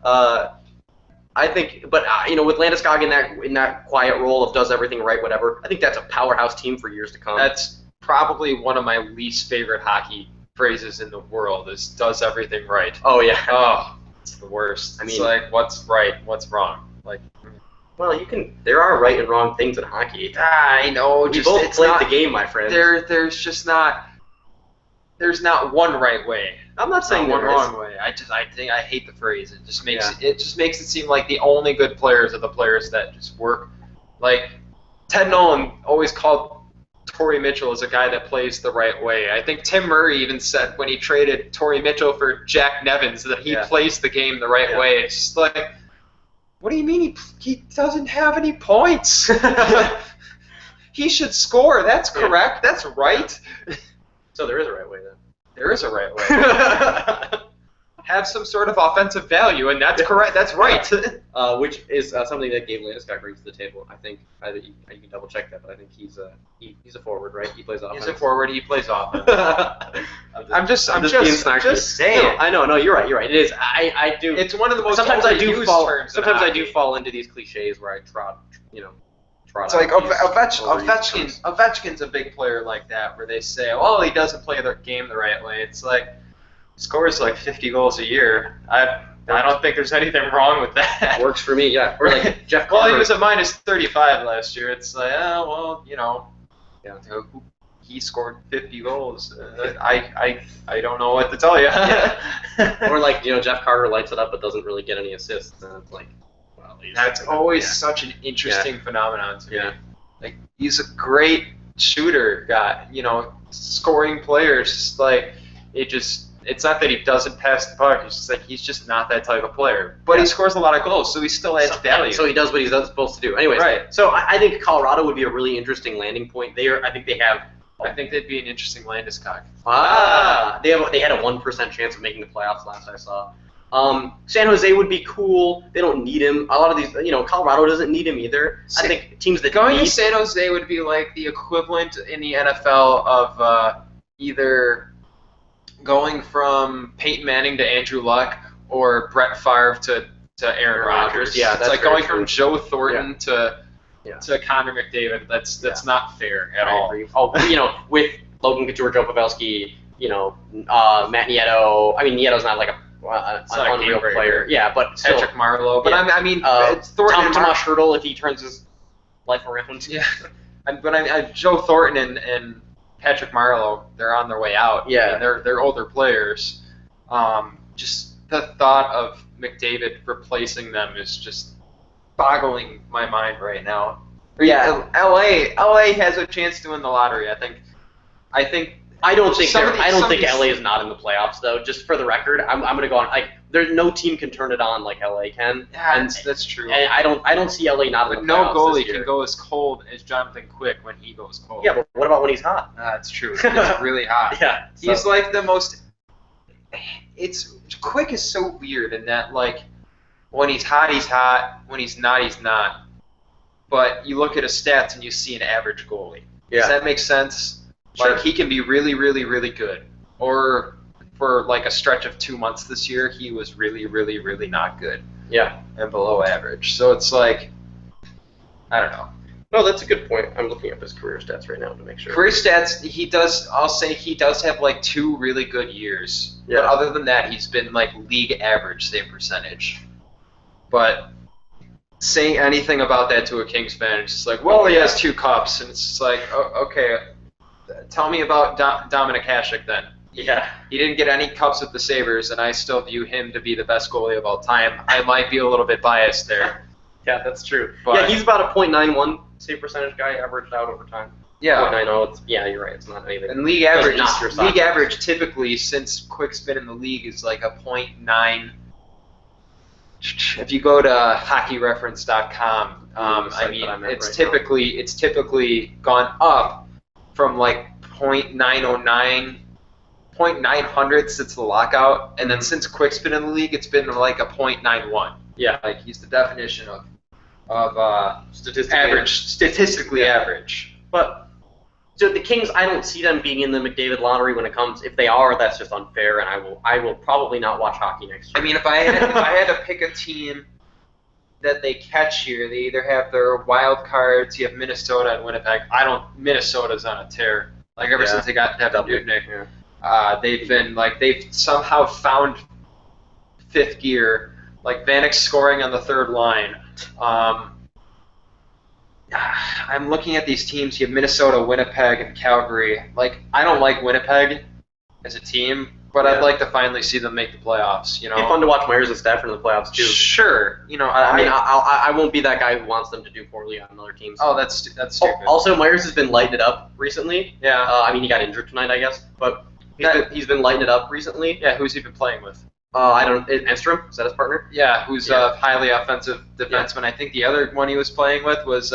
I think, but with Landeskog in that quiet role of does everything right, whatever. I think that's a powerhouse team for years to come. That's probably one of my least favorite hockey phrases in the world. Is does everything right. Oh yeah. Oh, it's the worst. I mean, it's like what's right, what's wrong. Like, well, there are right and wrong things in hockey. I know. We both played the game, my friend. There's not one right way. I'm not saying one wrong way. I hate the phrase. It just makes it seem like the only good players are the players that just work. Like Ted Nolan always called Torrey Mitchell as a guy that plays the right way. I think Tim Murray even said when he traded Torrey Mitchell for Jack Nevins that he plays the game the right way. It's just like, what do you mean he doesn't have any points? He should score. That's correct. That's right. So there is a right way then. There is a right way. Have some sort of offensive value, and that's correct. That's right. Which is something that Gabe Landeskog brings to the table. I think you can double check that, but I think he's a forward, right? He plays offense. He's a forward. He plays offense. I'm just being snarky. Just saying. No, I know. No, you're right. You're right. It is. I do. It's one of the most. Sometimes I do fall. Sometimes I do fall into these cliches where I trot. It's like Ovechkin's a big player like that, where they say, "Oh, he doesn't play the game the right way." It's like he scores like 50 goals a year. I don't think there's anything wrong with that. Works for me, yeah. Or like Jeff Carter. Well, he was at minus 35 last year. It's like, he scored 50 goals. I don't know what to tell you. Or like Jeff Carter lights it up but doesn't really get any assists, and it's like. That's always such an interesting phenomenon to me. Yeah. Like, he's a great shooter guy, scoring players. Just like it's not that he doesn't pass the puck. It's just like he's just not that type of player. But he scores a lot of goals, so he still adds value. So he does what he's supposed to do. Anyways, right. So I think Colorado would be a really interesting landing point. I think they'd be an interesting Landeskog. They had a 1% chance of making the playoffs last I saw. San Jose would be cool. They don't need him. A lot of these, Colorado doesn't need him either. I think teams that going to San Jose would be like the equivalent in the NFL of either going from Peyton Manning to Andrew Luck or Brett Favre to Aaron Rodgers. Yeah, it's like going from Joe Thornton to Connor McDavid. That's not fair at all. With Logan Couture, Joe Pavelski, Matt Nieto. I mean, Nieto's not like an not unreal player. Yeah, but still. Patrick Marleau. But Yeah. I mean, it's Thornton Tomas Hertl if he turns his life around. Yeah. But Joe Thornton and Patrick Marleau, they're on their way out. Yeah. I mean, they're older players. Just the thought of McDavid replacing them is just boggling my mind right now. Yeah. LA has a chance to win the lottery. I think. I don't think these- LA is not in the playoffs though. Just for the record, I'm gonna go on. Like, there's no team can turn it on like LA can. Yeah, that's true. And I don't see LA not But in the no playoffs goalie this year. can go as cold as Jonathan Quick when he goes cold. Yeah, but what about when he's hot? That's true. He's really hot. Yeah, He's like the most. Quick is so weird in that, like, when he's hot, he's hot. When he's not. But you look at his stats and you see an average goalie. Yeah. Does that make sense? Sure. Like, he can be really, really, really good. Or for like a stretch of 2 months this year, he was really, really, really not good. Yeah. And below average. So it's like, I don't know. No, that's a good point. I'm looking up his career stats right now to make sure. Career stats, I'll say he does have like 2 really good years. Yeah. But other than that, he's been like league average save percentage. But saying anything about that to a Kings fan, it's just like, well, he has 2 cups. And it's just like, okay, tell me about Dominic Hasek then. Yeah. He didn't get any cups with the Sabres, and I still view him to be the best goalie of all time. I might be a little bit biased there. Yeah, that's true. But, yeah, he's about a .91 save percentage guy, averaged out over time. Yeah. .90. You're right. It's not anything. And league average, not your soccer. league average typically since Quick's been in the league is like a .9. If you go to hockeyreference.com, it's typically gone up from like .909, .900 since the lockout, and then since Quick's been in the league, it's been like a .91. Yeah. Like, he's the definition of statistically average. But so the Kings, I don't see them being in the McDavid lottery when it comes. If they are, that's just unfair, and I will probably not watch hockey next year. I mean, if I had to pick a team that they catch here, they either have their wild cards. You have Minnesota and Winnipeg. Minnesota's on a tear. Like, ever since they got Devin Dubnyk, they've somehow found fifth gear. Like, Vanek's scoring on the third line. I'm looking at these teams. You have Minnesota, Winnipeg, and Calgary. Like, I don't like Winnipeg as a team, but I'd like to finally see them make the playoffs. You know, it'd be fun to watch Myers and Stafford in the playoffs too. Sure. You know, I won't be that guy who wants them to do poorly on other teams. Oh, that's stupid. Also, Myers has been lighting it up recently. Yeah. He got injured tonight, I guess, but he's been lighting it up recently. Yeah. Who's he been playing with? Enstrom, is that his partner? Yeah, who's a highly offensive defenseman. I think the other one he was playing with was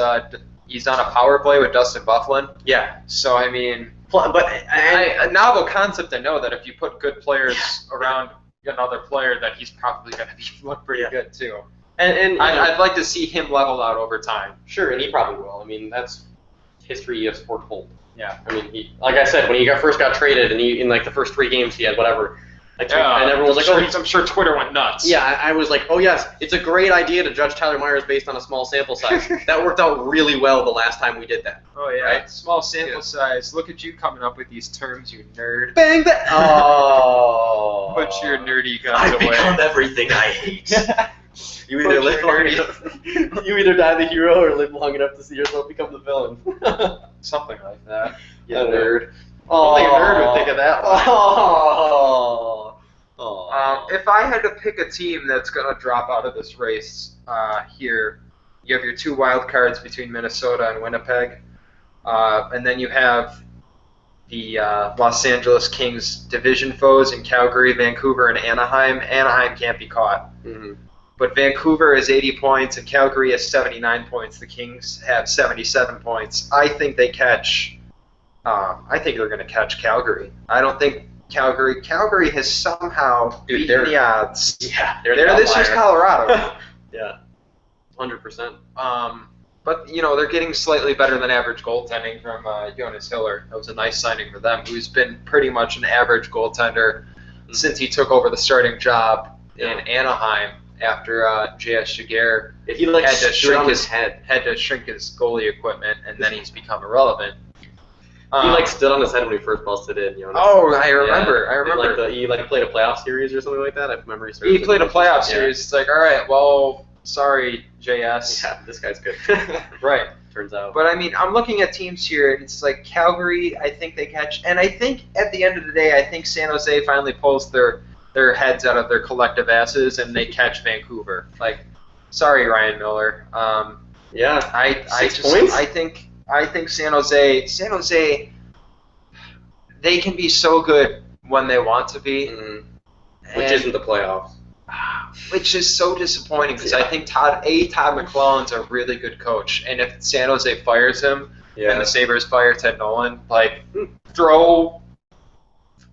he's on a power play with Dustin Byfuglien. Yeah. So, I mean, a novel concept. I know that if you put good players around another player, that he's probably going to look pretty good too. And I'd like to see him level out over time. Sure, and he probably will. I mean, that's history of sport told. Yeah. I mean, like I said, when he first got traded, and in like the first 3 games he had whatever. And everyone was like, I'm sure Twitter went nuts. Yeah, I was like, oh yes, it's a great idea to judge Tyler Myers based on a small sample size. That worked out really well the last time we did that. Oh yeah, right? Small sample size. Look at you coming up with these terms, you nerd. Bang that! Oh. Put your nerdy guns away. I've become everything I hate. You either die the hero or live long enough to see yourself become the villain. Something like that. You nerd. Only a nerd would think of that one. Oh. If I had to pick a team that's going to drop out of this race here, you have your 2 wild cards between Minnesota and Winnipeg, and then you have the Los Angeles Kings division foes in Calgary, Vancouver, and Anaheim. Anaheim can't be caught. Mm-hmm. But Vancouver has 80 points and Calgary has 79 points. The Kings have 77 points. I think they catch. I think they're going to catch Calgary. I don't think Calgary has somehow beaten the odds. Yeah, they're this year's Colorado. Yeah, 100%. But they're getting slightly better than average goaltending from Jonas Hiller. That was a nice signing for them. Who's been pretty much an average goaltender since he took over the starting job in Anaheim after J.S. Jaguar had to shrink his goalie equipment, and then he's become irrelevant. He stood on his head when he first busted in. Oh, I remember. I remember. He played a playoff series or something like that. I remember he played a playoff series. It's like, all right, well, sorry, JS. Yeah, this guy's good. Right. Turns out. But I mean, I'm looking at teams here, and it's like Calgary. I think they catch, and I think at the end of the day, I think San Jose finally pulls their heads out of their collective asses and they catch Vancouver. Like, sorry, Ryan Miller. Yeah. I points? I think San Jose, they can be so good when they want to be, which isn't the playoffs. Which is so disappointing because I think Todd McClellan's a really good coach, and if San Jose fires him and the Sabres fire Ted Nolan,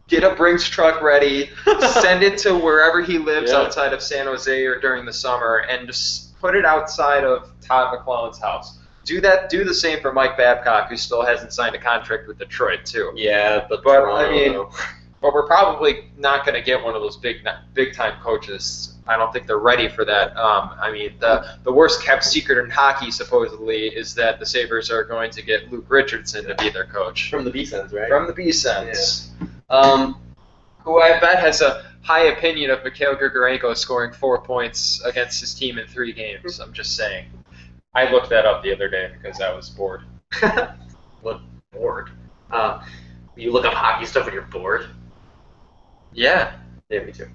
get a Brinks truck ready, send it to wherever he lives outside of San Jose or during the summer, and just put it outside of Todd McClellan's house. Do the same for Mike Babcock, who still hasn't signed a contract with Detroit too. Yeah, but I mean, but we're probably not going to get one of those big time coaches. I don't think they're ready for that. I mean, the worst kept secret in hockey supposedly is that the Sabres are going to get Luke Richardson to be their coach. From the B-Sens, right? From the B-Sens. Yeah. Who I bet has a high opinion of Mikhail Grigorenko scoring 4 points against his team in 3 games. I'm just saying. I looked that up the other day because I was bored. What, bored? You look up hockey stuff when you're bored? Yeah. Yeah, me too.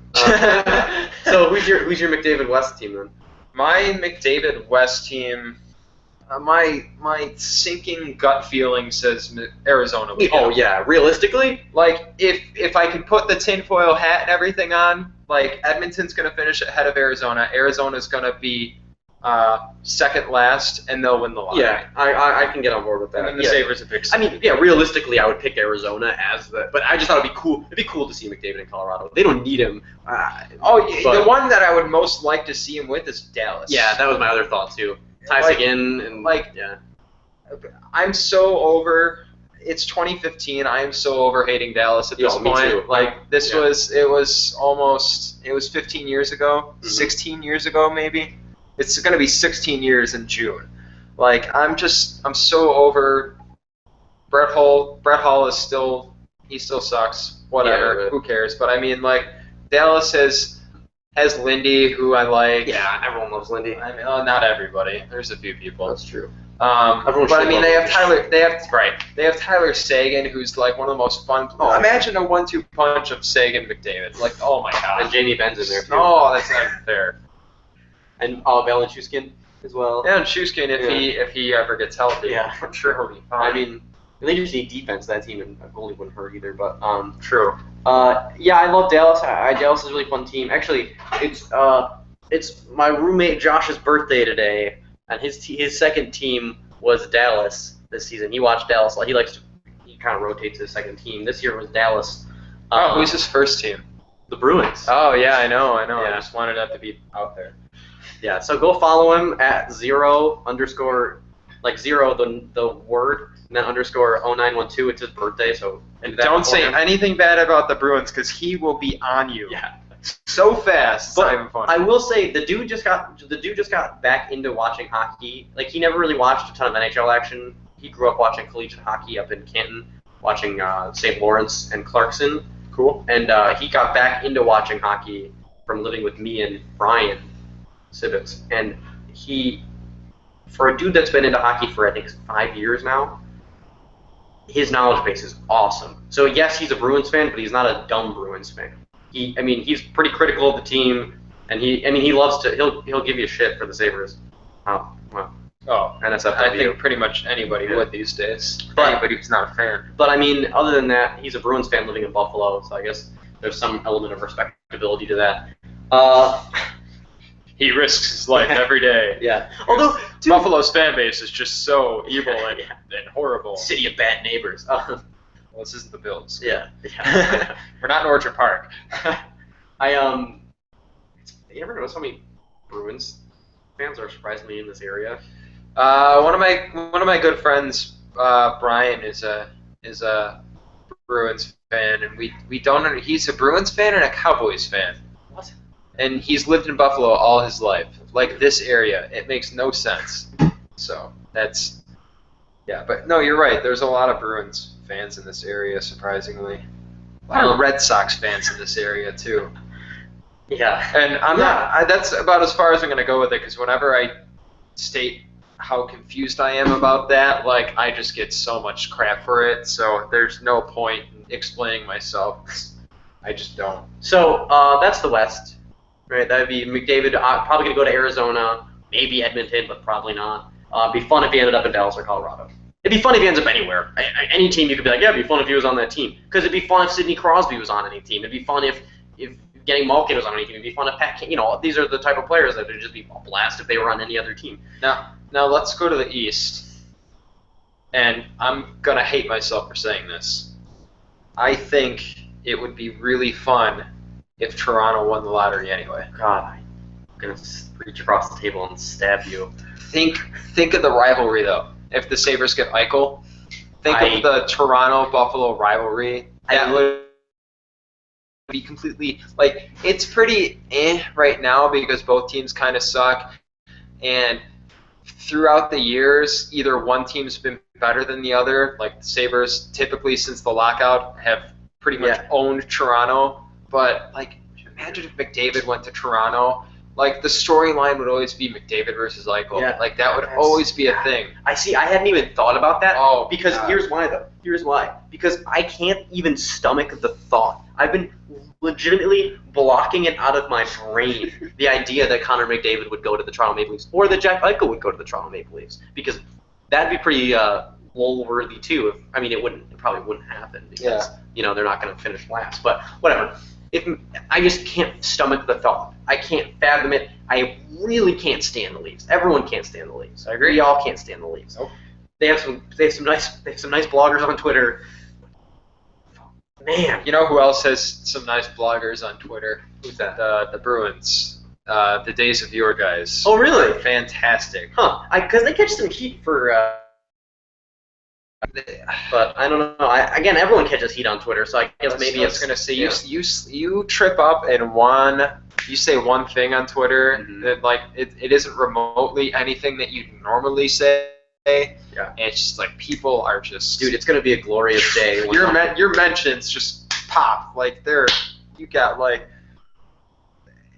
So who's your McDavid West team then? My McDavid West team, my sinking gut feeling says Arizona. Oh yeah, realistically, like if I can put the tinfoil hat and everything on, like Edmonton's going to finish ahead of Arizona. Arizona's going to be second last, and they'll win the lottery. Yeah, I can get on board with that. And the Sabres are big. I mean, yeah, realistically, I would pick Arizona as but I just thought it'd be cool. It'd be cool to see McDavid in Colorado. They don't need him. The one that I would most like to see him with is Dallas. Yeah, that was my other thought too. Ty Seguin and yeah. I'm so over. It's 2015. I am so over hating Dallas at this point. Me too. It was 15 years ago, 16 years ago maybe. It's going to be 16 years in June. I'm so over Brett Hull. Brett Hull is he still sucks. Whatever. Yeah, who cares? But I mean, Dallas has Lindy, who I like. Yeah, everyone loves Lindy. I mean, not everybody. There's a few people. That's true. But I mean, they have Tyler. They have Tyler Sagan, who's one of the most fun. Imagine a 1-2 punch of Sagan McDavid. Oh my god. And Jamie Benn's in there too. Oh, that's not fair. And Valenchushkin as well. Yeah, and Shushkin, if he ever gets healthy, I'm sure he'll be fine. I mean, they just need defense. That team and goalie wouldn't hurt either. But true. Yeah, I love Dallas. Dallas is a really fun team. Actually, it's my roommate Josh's birthday today, and his second team was Dallas this season. He watched Dallas. He kind of rotates his second team. This year was Dallas. Who's his first team? The Bruins. Oh yeah, I know. Yeah. I just wanted that to be out there. Yeah, so go follow him at _0 the word and then _0912. It's his birthday, so don't say anything bad about the Bruins because he will be on you. Yeah, so fast. It's not even funny. I will say the dude just got back into watching hockey. He never really watched a ton of NHL action. He grew up watching collegiate hockey up in Canton, watching St. Lawrence and Clarkson. Cool. And he got back into watching hockey from living with me and Brian Sibbets, and for a dude that's been into hockey for I think 5 years now, his knowledge base is awesome. So yes, he's a Bruins fan, but he's not a dumb Bruins fan. He's pretty critical of the team, and he loves to he'll give you shit for the Sabres. NSFW. I think pretty much anybody would these days. Anybody who's not a fan. But I mean, other than that, he's a Bruins fan living in Buffalo, so I guess there's some element of respectability to that. He risks his life every day. Yeah. Although Buffalo's fan base is just so evil and horrible. City of bad neighbors. Well, this isn't the Bills. Yeah. We're not in Orchard Park. You ever notice how many Bruins fans are surprisingly in this area? One of my good friends, Brian, is a Bruins fan, and we don't. He's a Bruins fan and a Cowboys fan. What? And he's lived in Buffalo all his life. This area, it makes no sense. So that's, yeah. But no, you're right. There's a lot of Bruins fans in this area, surprisingly. A lot of Red Sox fans in this area too. Yeah. And I'm not. That's about as far as I'm gonna go with it. Because whenever I state how confused I am about that, like I just get so much crap for it. So there's no point in explaining myself. I just don't. So that's the West, right? That would be McDavid. Probably gonna go to Arizona, maybe Edmonton, but probably not. It'd be fun if he ended up in Dallas or Colorado. It'd be fun if he ends up anywhere. Any team you could be like, yeah, it'd be fun if he was on that team. Because it'd be fun if Sidney Crosby was on any team. It'd be fun if getting Malkin was on any team. It'd be fun if Pat. These are the type of players that would just be a blast if they were on any other team. Now let's go to the East. And I'm gonna hate myself for saying this. I think it would be really fun if Toronto won the lottery anyway. God, I'm gonna reach across the table and stab you. Think of the rivalry though. If the Sabres get Eichel, think of the Toronto-Buffalo rivalry. That would be completely it's pretty right now because both teams kind of suck, and throughout the years, either one team's been better than the other. Like the Sabres, typically since the lockout, have pretty much owned Toronto. But imagine if McDavid went to Toronto. The storyline would always be McDavid versus Eichel. Yeah. That would always be a thing. I see. I hadn't even thought about that. Oh, because God. Here's why, though. Here's why. Because I can't even stomach the thought. I've been legitimately blocking it out of my brain, the idea that Connor McDavid would go to the Toronto Maple Leafs or that Jack Eichel would go to the Toronto Maple Leafs. Because that'd be pretty lol-worthy, too. It probably wouldn't happen because, they're not going to finish last. But whatever. I just can't stomach the thought. I can't fathom it. I really can't stand the Leafs. Everyone can't stand the Leafs. I agree. We all can't stand the Leafs. Nope. They have some nice bloggers on Twitter. Man, You know who else has some nice bloggers on Twitter? who's that? The Bruins. The Days of Your Guys. Oh, really? They're fantastic. Huh? Because they catch some heat for. But I don't know. Again, everyone catches heat on Twitter, so I guess maybe I was gonna say you trip up and you say one thing on Twitter that it isn't remotely anything that you'd normally say. Yeah. And it's just people are just dude, it's gonna be a glorious day. Your mentions just pop you got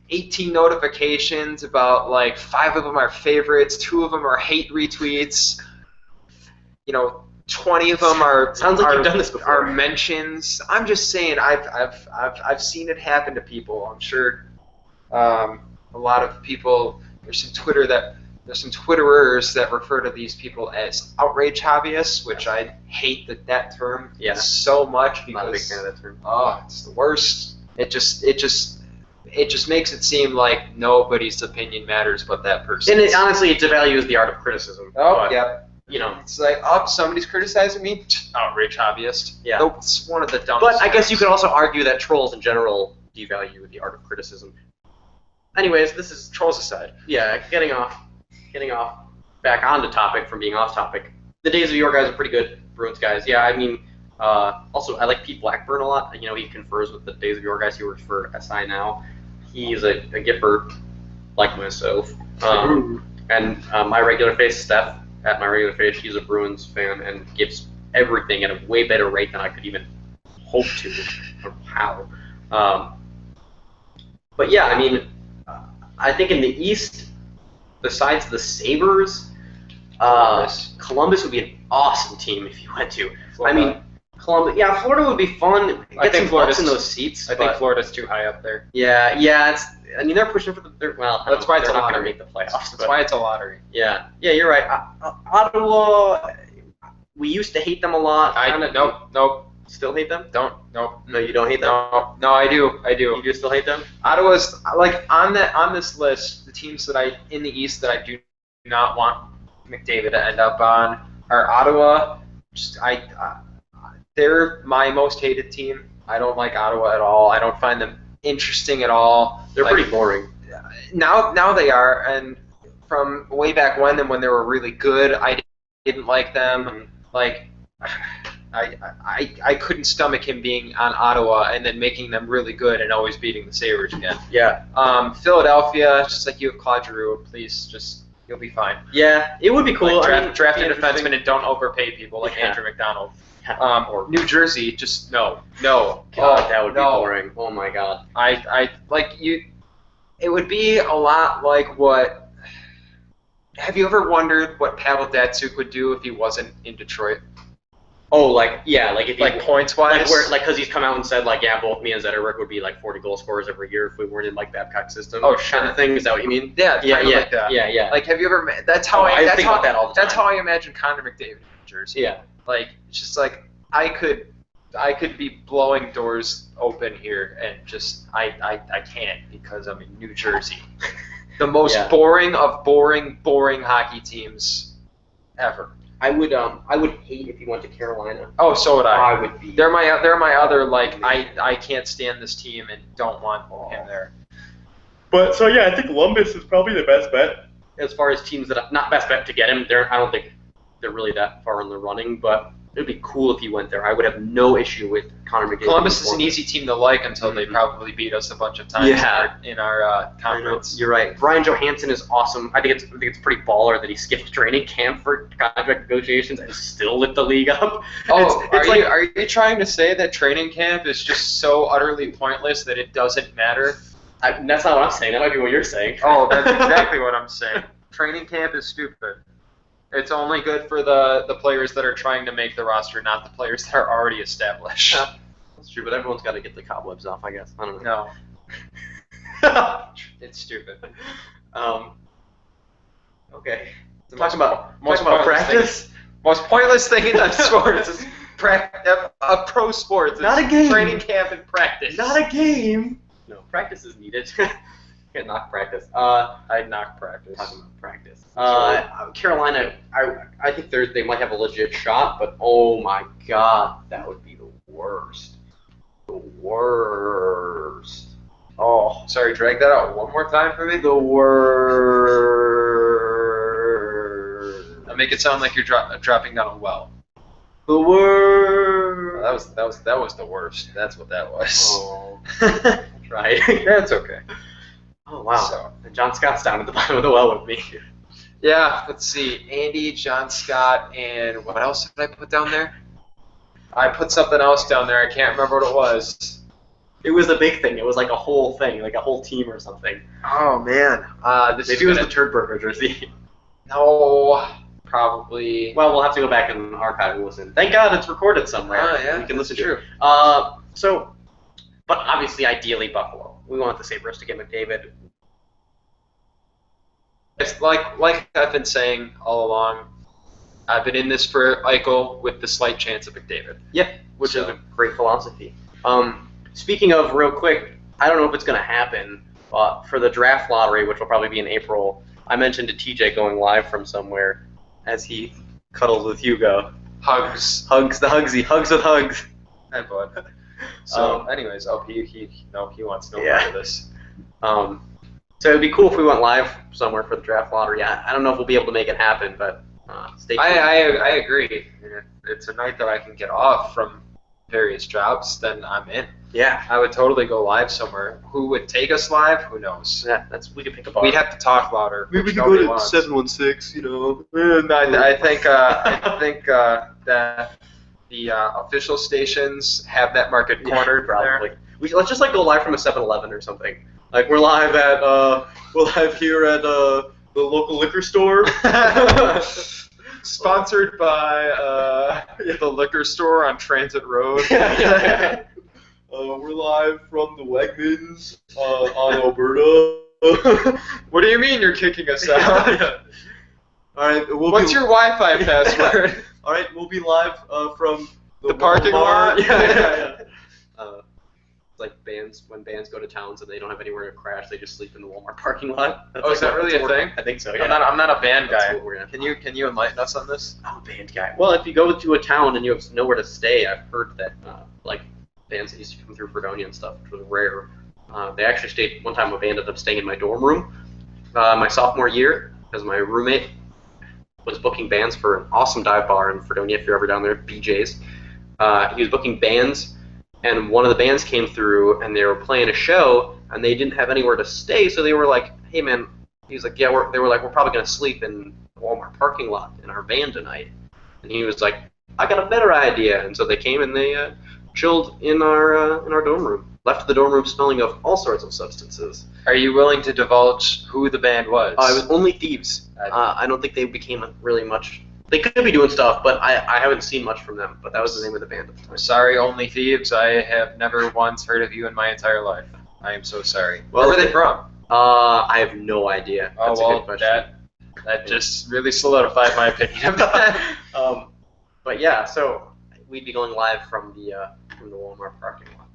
18 notifications about 5 of them are favorites, 2 of them are hate retweets. 20 of them are sounds like you've done this before. Are mentions. I'm just saying I've seen it happen to people. I'm sure a lot of people. There's some Twitterers that refer to these people as outrage hobbyists, which I hate that term so much because I'm not a big fan of that term. Oh, it's the worst. It just makes it seem like nobody's opinion matters but that person. And honestly, it devalues the art of criticism. Oh, yeah. It's somebody's criticizing me. Outrage hobbyist. Yeah. Nope, it's one of the dumbest. But I guess you could also argue that trolls in general devalue the art of criticism. Anyways, this is trolls aside. Yeah, getting off back onto topic from being off topic. The Days of Your Guys are pretty good, Bruins guys. Yeah, also I like Pete Blackburn a lot. He confers with the Days of Your Guys. He works for SI now. He's a Gipper like myself. And my regular face, Steph, at my regular face, she's a Bruins fan and gives everything at a way better rate than I could even hope to. Or how. But yeah, I think in the East, besides the Sabres, Columbus would be an awesome team if you went to. Florida. Columbus. Yeah, Florida would be fun. I think Florida's in those seats. I think Florida's too high up there. Yeah. They're pushing for that's why it's a not going to lottery. make the playoffs. That's why it's a lottery. Yeah, you're right. Ottawa, we used to hate them a lot. Nope. Still hate them? Nope. No, you don't hate them. No, I do. You do still hate them? Ottawa's on this list. The teams in the East that I do not want McDavid to end up on are Ottawa. They're my most hated team. I don't like Ottawa at all. I don't find them interesting at all. They're pretty boring. Now they are, and from way back when they were really good, I didn't like them. I couldn't stomach him being on Ottawa and then making them really good and always beating the Sabres again. Yeah. Philadelphia, just like you have Claude Giroux, please just You'll be fine. Yeah, it would be cool. Like, draft a it'd be interesting. defenseman and don't overpay people like Yeah. Andrew McDonald. Or New Jersey, just no. God, that would be no. boring. Oh my God. I like you. It would be a lot like what. Have you ever wondered what Pavel Datsyuk would do if he wasn't in Detroit? Oh, like if Like points wise, because he's come out and said both me and Zetterberg would be like 40 goal scorers every year if we weren't in like Babcock's system. Oh, sure. Kind of thing. Is that what you mean? Yeah, Yeah, kind of like that. Yeah. Like, have you ever? That's how I that's think how, about that all the time. That's how I imagine Connor McDavid in New Jersey. Yeah. Like, it's just like I could be blowing doors open here, and just I can't because I'm in New Jersey, the most boring of boring hockey teams ever. I would hate if he went to Carolina. Oh, so would I. I would be. They're my other like I can't stand this team and don't want him there. But so yeah, I think Columbus is probably the best bet as far as teams that not best bet to get him. I don't think they're really that far in the running, but it'd be cool if he went there. I would have no issue with Connor McDavid. Columbus is an easy team to like until they probably beat us a bunch of times in our conference. You're right. Brian Johansson is awesome. I think it's pretty baller that he skipped training camp for contract negotiations and still lit the league up. Oh, are you trying to say that training camp is just so utterly pointless that it doesn't matter? That's not what I'm saying. That might be what you're saying. Oh, that's exactly what I'm saying. Training camp is stupid. It's only good for the players that are trying to make the roster, not the players that are already established. Yeah, that's true, but everyone's got to get the cobwebs off, I guess. I don't know. No. It's stupid. Okay. Talk about practice. Most pointless thing in sports is a pro sports. Not a game. Training camp and practice. Not a game. No, practice is needed. Can't knock practice. I'd knock practice. Talking about practice. Carolina, I think they might have a legit shot, but oh my God, that would be the worst. The worst. Oh, sorry, drag that out one more time for me. The worst. Now make it sound like you're dropping down a well. The worst. That was the worst. That's what that was. Oh, that's right. That's okay. Oh wow. So, and John Scott's down at the bottom of the well with me. Yeah, let's see. Andy, John Scott, and what else did I put down there? I put something else down there. I can't remember what it was. It was a big thing. It was like a whole thing, like a whole team or something. Oh man. Maybe it was the Turd Burger jersey. No, probably. Well, we'll have to go back and archive and listen. Thank God it's recorded somewhere. Oh yeah, we can listen to it. But obviously, ideally Buffalo. We want the Sabres to get McDavid. It's like I've been saying all along. I've been in this for Eichel with the slight chance of McDavid. Yeah, which is a great philosophy. Speaking of, real quick, I don't know if it's going to happen, but for the draft lottery, which will probably be in April, I mentioned to TJ going live from somewhere as he cuddles with Hugo. Hugs with hugs. Hi, bud. So, anyways, he wants no part of this. So it'd be cool if we went live somewhere for the draft lottery. I don't know if we'll be able to make it happen, but stay tuned. I agree. If it's a night that I can get off from various jobs, then I'm in. Yeah. I would totally go live somewhere. Who would take us live? Who knows? Yeah, we could pick a bar. We'd have to talk louder. We could go to 716, I think that the official stations have that market cornered probably. there. Let's just go live from a 7-Eleven or something. Like we're live here at the local liquor store. Sponsored by the liquor store on Transit Road. We're live from the Wegmans on Alberta. What do you mean you're kicking us out? All right. What's your Wi-Fi password? All right, we'll be live from the parking lot. Yeah. It's like when bands go to towns and they don't have anywhere to crash, they just sleep in the Walmart parking lot. Oh, is that really a thing? I think so. Yeah. I'm not a band guy. Can you enlighten us on this? I'm a band guy. Well, if you go to a town and you have nowhere to stay, I've heard that bands that used to come through Fredonia and stuff, which was rare. They actually stayed one time. A band ended up staying in my dorm room my sophomore year because my roommate was booking bands for an awesome dive bar in Fredonia. If you're ever down there, BJ's. He was booking bands. And one of the bands came through, and they were playing a show, and they didn't have anywhere to stay, so they were like, hey, man, he was like, yeah, they were like, we're probably gonna sleep in the Walmart parking lot in our van tonight, and he was like, I got a better idea, and so they came and they chilled in our dorm room, left the dorm room smelling of all sorts of substances. Are you willing to divulge who the band was? It was Only Thieves. I don't think they became really much. They could be doing stuff, but I haven't seen much from them. But that was the name of the band at the time. Sorry, Only Thieves. I have never once heard of you in my entire life. I am so sorry. Well, where were they from? I have no idea. That's a good question. That just really solidified my opinion of that. But yeah, so we'd be going live from the Walmart parking lot.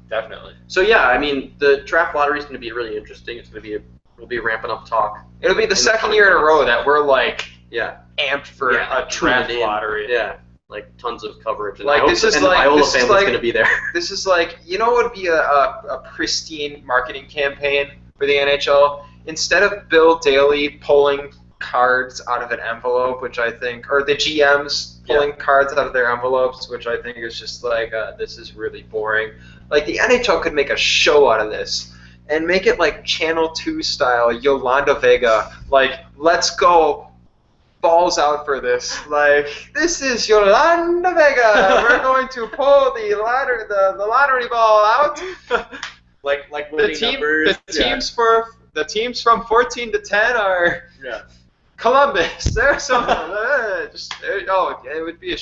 Definitely. So yeah, I mean, the draft lottery is going to be really interesting. It's going to be we'll be ramping up talk. It'll be the second year in a row that we're like yeah amped for a draft lottery. Yeah, like tons of coverage. And like this is and like the Viola this is family's like going to be there. This is like, you know what would be a pristine marketing campaign for the NHL? Instead of Bill Daly pulling cards out of an envelope, which I think, or the GMs pulling cards out of their envelopes, which I think is just like, this is really boring. Like, the NHL could make a show out of this and make it like Channel 2 style, Yolanda Vega. Like, let's go, balls out for this. Like, this is Yolanda Vega. We're going to pull the lottery ball out. like The teams from 14 to 10 are Columbus. There's some it would be a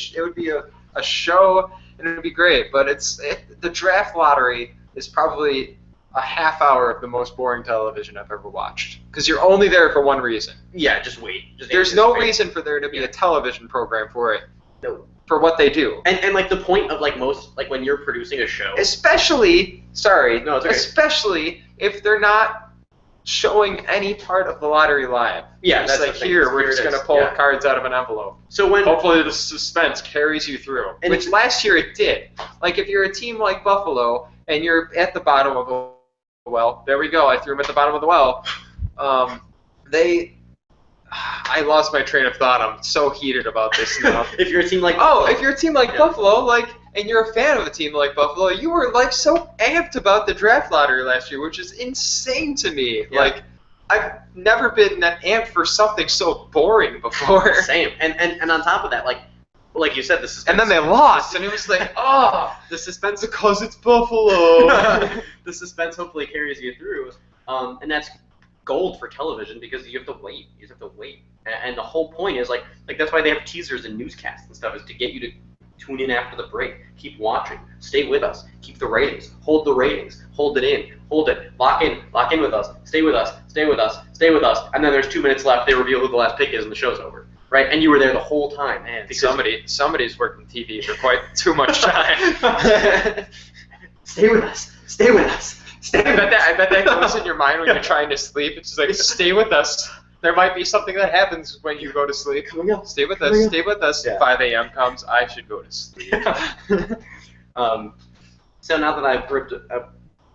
show, and it would be great. But the draft lottery is probably a half hour of the most boring television I've ever watched, because you're only there for one reason. Yeah, just wait. There's no reason for there to be a television program for it. No. For what they do. And like the point of like most, like when you're producing a show. Especially okay. If they're not showing any part of the lottery live. Yeah, it's that's like, we're just going to pull cards out of an envelope. So hopefully the suspense carries you through. And which last year it did. Like, if you're a team like Buffalo and you're at the bottom of the well, there we go. I threw them at the bottom of the well. I lost my train of thought. I'm so heated about this now. If you're a team like Buffalo, and you're a fan of a team like Buffalo, you were like so amped about the draft lottery last year, which is insane to me. Yeah. Like, I've never been that amped for something so boring before. Same. And on top of that, like you said, the suspense. And then they lost, and it was like, the suspense because it's Buffalo. The suspense hopefully carries you through, and that's gold for television, because you have to wait. You just have to wait, and the whole point is like that's why they have teasers and newscasts and stuff, is to get you to tune in after the break, keep watching, stay with us, keep the ratings, hold it in, hold it, lock in with us, stay with us, and then there's 2 minutes left. They reveal who the last pick is, and the show's over. Right, and you were there the whole time. Man, somebody's working TV for quite too much time. Stay with us. I bet that goes in your mind when you're trying to sleep. It's just like, stay with us. There might be something that happens when you go to sleep. Stay with us. Yeah. 5 a.m. comes. I should go to sleep. So now that I've ripped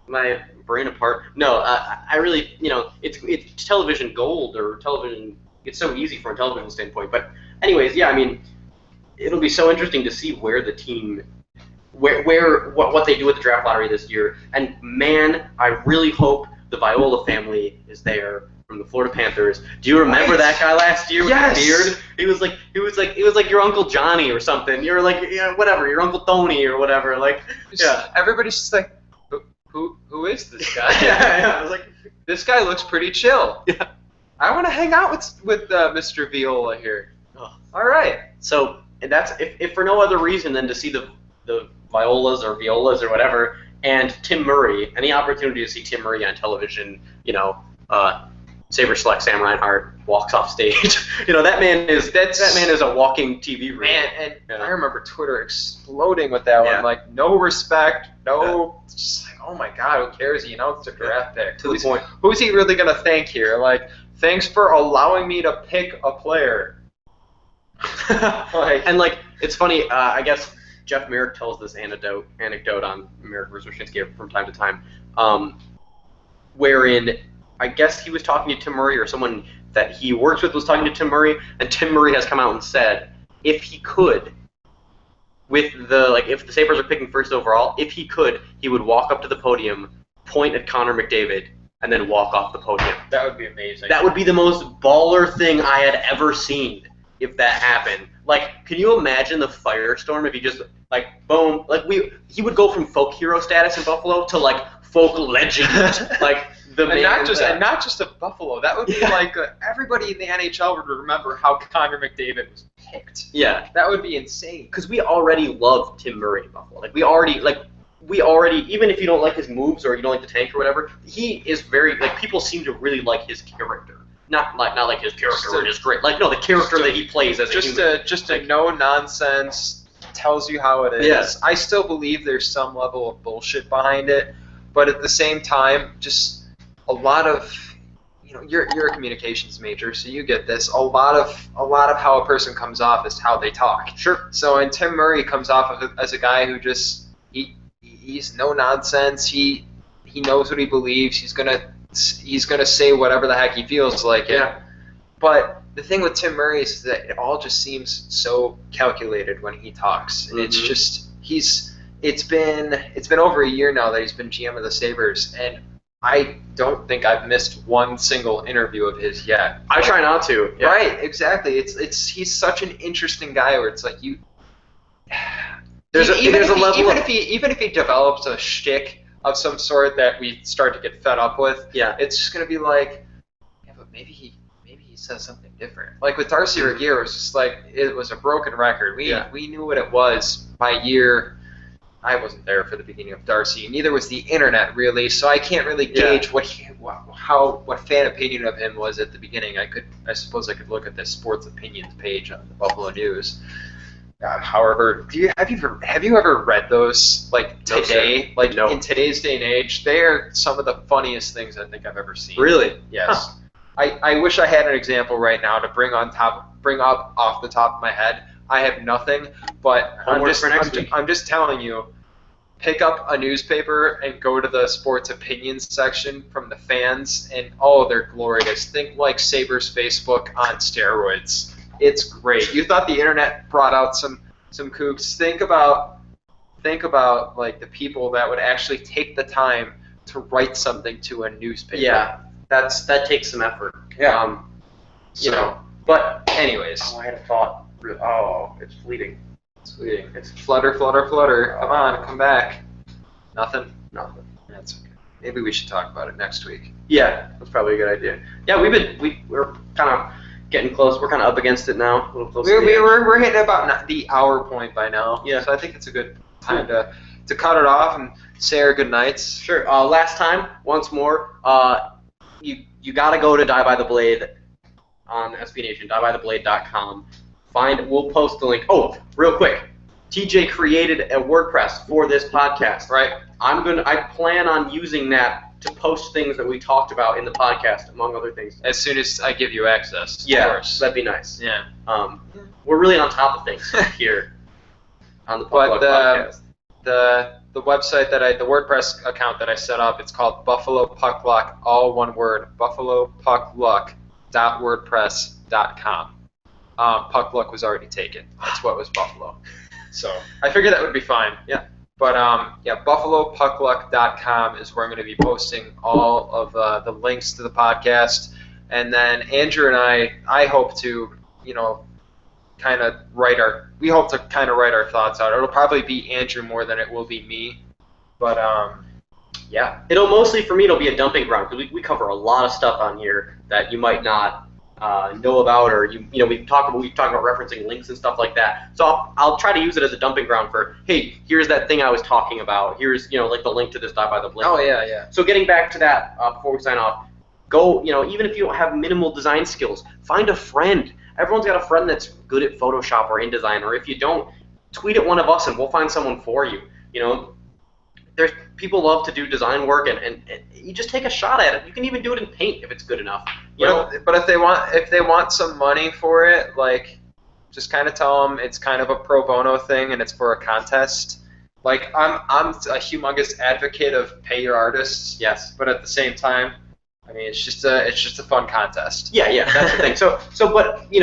my brain apart, I really, it's television gold, or television. It's so easy from a television standpoint. But anyways, yeah, I mean, it'll be so interesting to see where the team, what they do with the draft lottery this year. And man, I really hope the Viola family is there from the Florida Panthers. Do you remember that guy last year with the beard? He was like your Uncle Johnny or something. You were like, whatever, your Uncle Tony or whatever. Like, yeah. Everybody's just like, who is this guy? Yeah. I was like, this guy looks pretty chill. Yeah. I want to hang out with Mr. Viola here. Oh. All right. So that's if for no other reason than to see the Violas or Violas or whatever, and Tim Murray. Any opportunity to see Tim Murray on television, Saber selects Sam Reinhart, walks off stage. That man is a walking TV reel. And I remember Twitter exploding with that one. Like, no respect, just like, oh my God, who cares? He announced a draft pick. To the point. Who's he really gonna thank here? Like, thanks for allowing me to pick a player. And it's funny. I guess Jeff Merrick tells this anecdote on Merrick vs. Wyshynski from time to time, wherein I guess he was talking to Tim Murray, or someone that he works with was talking to Tim Murray, and Tim Murray has come out and said, if he could, if the Sabres are picking first overall, if he could, he would walk up to the podium, point at Connor McDavid, and then walk off the podium. That would be amazing. That would be the most baller thing I had ever seen if that happened. Like, can you imagine the firestorm if he just, like, boom, like, he would go from folk hero status in Buffalo to, like, folk legend, like, the man. And not just of Buffalo. That would be like, everybody in the NHL would remember how Connor McDavid was picked. Yeah. That would be insane. Because we already love Tim Murray in Buffalo. Like, we already, even if you don't like his moves or you don't like the tank or whatever, he is very, like, people seem to really like his character. Not like his character is great. Like, no, the character that he plays as a human. Just a no-nonsense, tells you how it is. Yes. I still believe there's some level of bullshit behind it, but at the same time, just a lot of, you're a communications major, so you get this. A lot of how a person comes off is how they talk. Sure. So, and Tim Murray comes off as a guy who just he's no nonsense. He knows what he believes. He's gonna say whatever the heck he feels like. Yeah. But the thing with Tim Murray is that it all just seems so calculated when he talks. And it's just it's been over a year now that he's been GM of the Sabres, and I don't think I've missed one single interview of his yet. I try not to. Yeah. Right, exactly. He's such an interesting guy where it's like There's a level even if he develops a shtick of some sort that we start to get fed up with, yeah, it's just gonna be like, yeah, but maybe he says something different. Like with Darcy Regier, it was just like it was a broken record. We knew what it was by year. I wasn't there for the beginning of Darcy, neither was the internet really, so I can't really gauge what fan opinion of him was at the beginning. I suppose I could look at the sports opinions page on the Buffalo News. However, have you ever read those like today? No, in today's day and age, they are some of the funniest things I think I've ever seen. Really? Yes. Huh. I wish I had an example right now to bring up off the top of my head. I have nothing, but I'm just telling you, pick up a newspaper and go to the sports opinions section from the fans, and they're glorious. Think like Sabres Facebook on steroids. It's great. You thought the internet brought out some kooks. Think about like the people that would actually take the time to write something to a newspaper. Yeah, that takes some effort. Yeah. But anyways. Oh, I had a thought. Oh, it's fleeting. It's fleeting. It's flutter, flutter, flutter. Come on, come back. Nothing. That's okay. Maybe we should talk about it next week. Yeah, that's probably a good idea. Yeah, we're kind of getting close. We're kind of up against it now. A little close. We're hitting about the hour point by now. Yeah. So I think it's a good time to cut it off and say our good nights. Sure. Last time, once more, you got to go to Die by the Blade on SB Nation, diebytheblade.com. We'll post the link. Oh, real quick. TJ created a WordPress for this podcast. Right. I plan on using that to post things that we talked about in the podcast, among other things. As soon as I give you access. Yeah, of course. that'd be nice. Yeah. We're really on top of things here on the podcast. The website the WordPress account that I set up, it's called Buffalo Puck Luck, all one word, buffalopuckluck.wordpress.com. Puck Luck was already taken. That's what was Buffalo. So I figured that would be fine. Yeah. But buffalopuckluck.com is where I'm going to be posting all of the links to the podcast. And then Andrew and I hope to, kind of write our thoughts out. It'll probably be Andrew more than it will be me. But yeah. For me, it'll be a dumping ground because we cover a lot of stuff on here that you might not know about, or we've talked about referencing links and stuff like that. So I'll try to use it as a dumping ground for, hey, here's that thing I was talking about. Here's like the link to this Die by the Blade. Oh yeah. So getting back to that before we sign off, go even if you don't have minimal design skills, find a friend. Everyone's got a friend that's good at Photoshop or InDesign, or if you don't, tweet at one of us and we'll find someone for you. There's people love to do design work, and you just take a shot at it. You can even do it in Paint if it's good enough. But if they want some money for it, like, just kind of tell them it's kind of a pro bono thing and it's for a contest. Like, I'm a humongous advocate of pay your artists. Yes. But at the same time, I mean, it's just a fun contest. Yeah, that's the thing. But you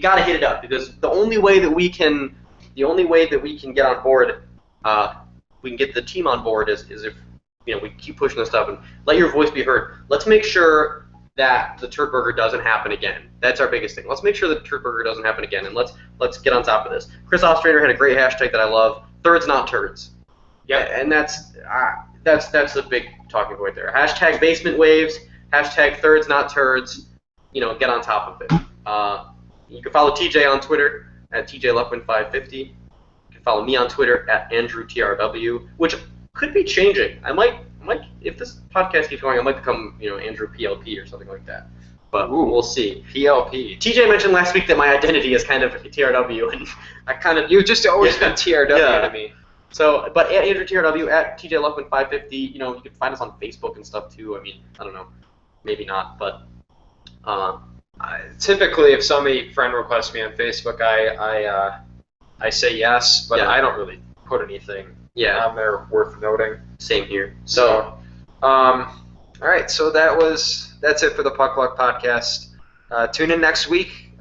got to hit it up, because the only way that we can get on board, we can get the team on board is if we keep pushing this stuff and let your voice be heard. Let's make sure that the turd burger doesn't happen again. That's our biggest thing. Let's make sure the turd burger doesn't happen again, and let's get on top of this. Chris Ostrander had a great hashtag that I love. Thirds not turds. Yeah, and that's the big talking point there. Hashtag basement waves. Hashtag thirds not turds. Get on top of it. You can follow TJ on Twitter at TJLuckman550. You can follow me on Twitter at AndrewTRW, which could be changing. I might, if this podcast keeps going, I might become, Andrew PLP or something like that. But we'll see. PLP. TJ mentioned last week that my identity is kind of TRW, and I kind of... You've just always been TRW to me. So, but at Andrew TRW, at TJLuckman550, you can find us on Facebook and stuff too. I mean, I don't know, maybe not, but... Typically, if somebody friend requests me on Facebook, I say yes, but I don't really put anything on there worth noting. Same here. So, all right. So that's it for the Puck Luck podcast. Tune in next week.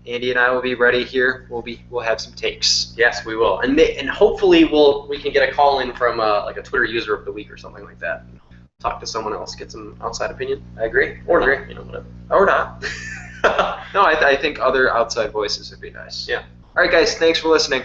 Andy and I will be ready here. We'll have some takes. Yes, we will, and hopefully we can get a call in from like a Twitter user of the week or something like that. Talk to someone else, get some outside opinion. I agree. Or not, whatever. Or not. No, I think other outside voices would be nice. Yeah. All right, guys. Thanks for listening.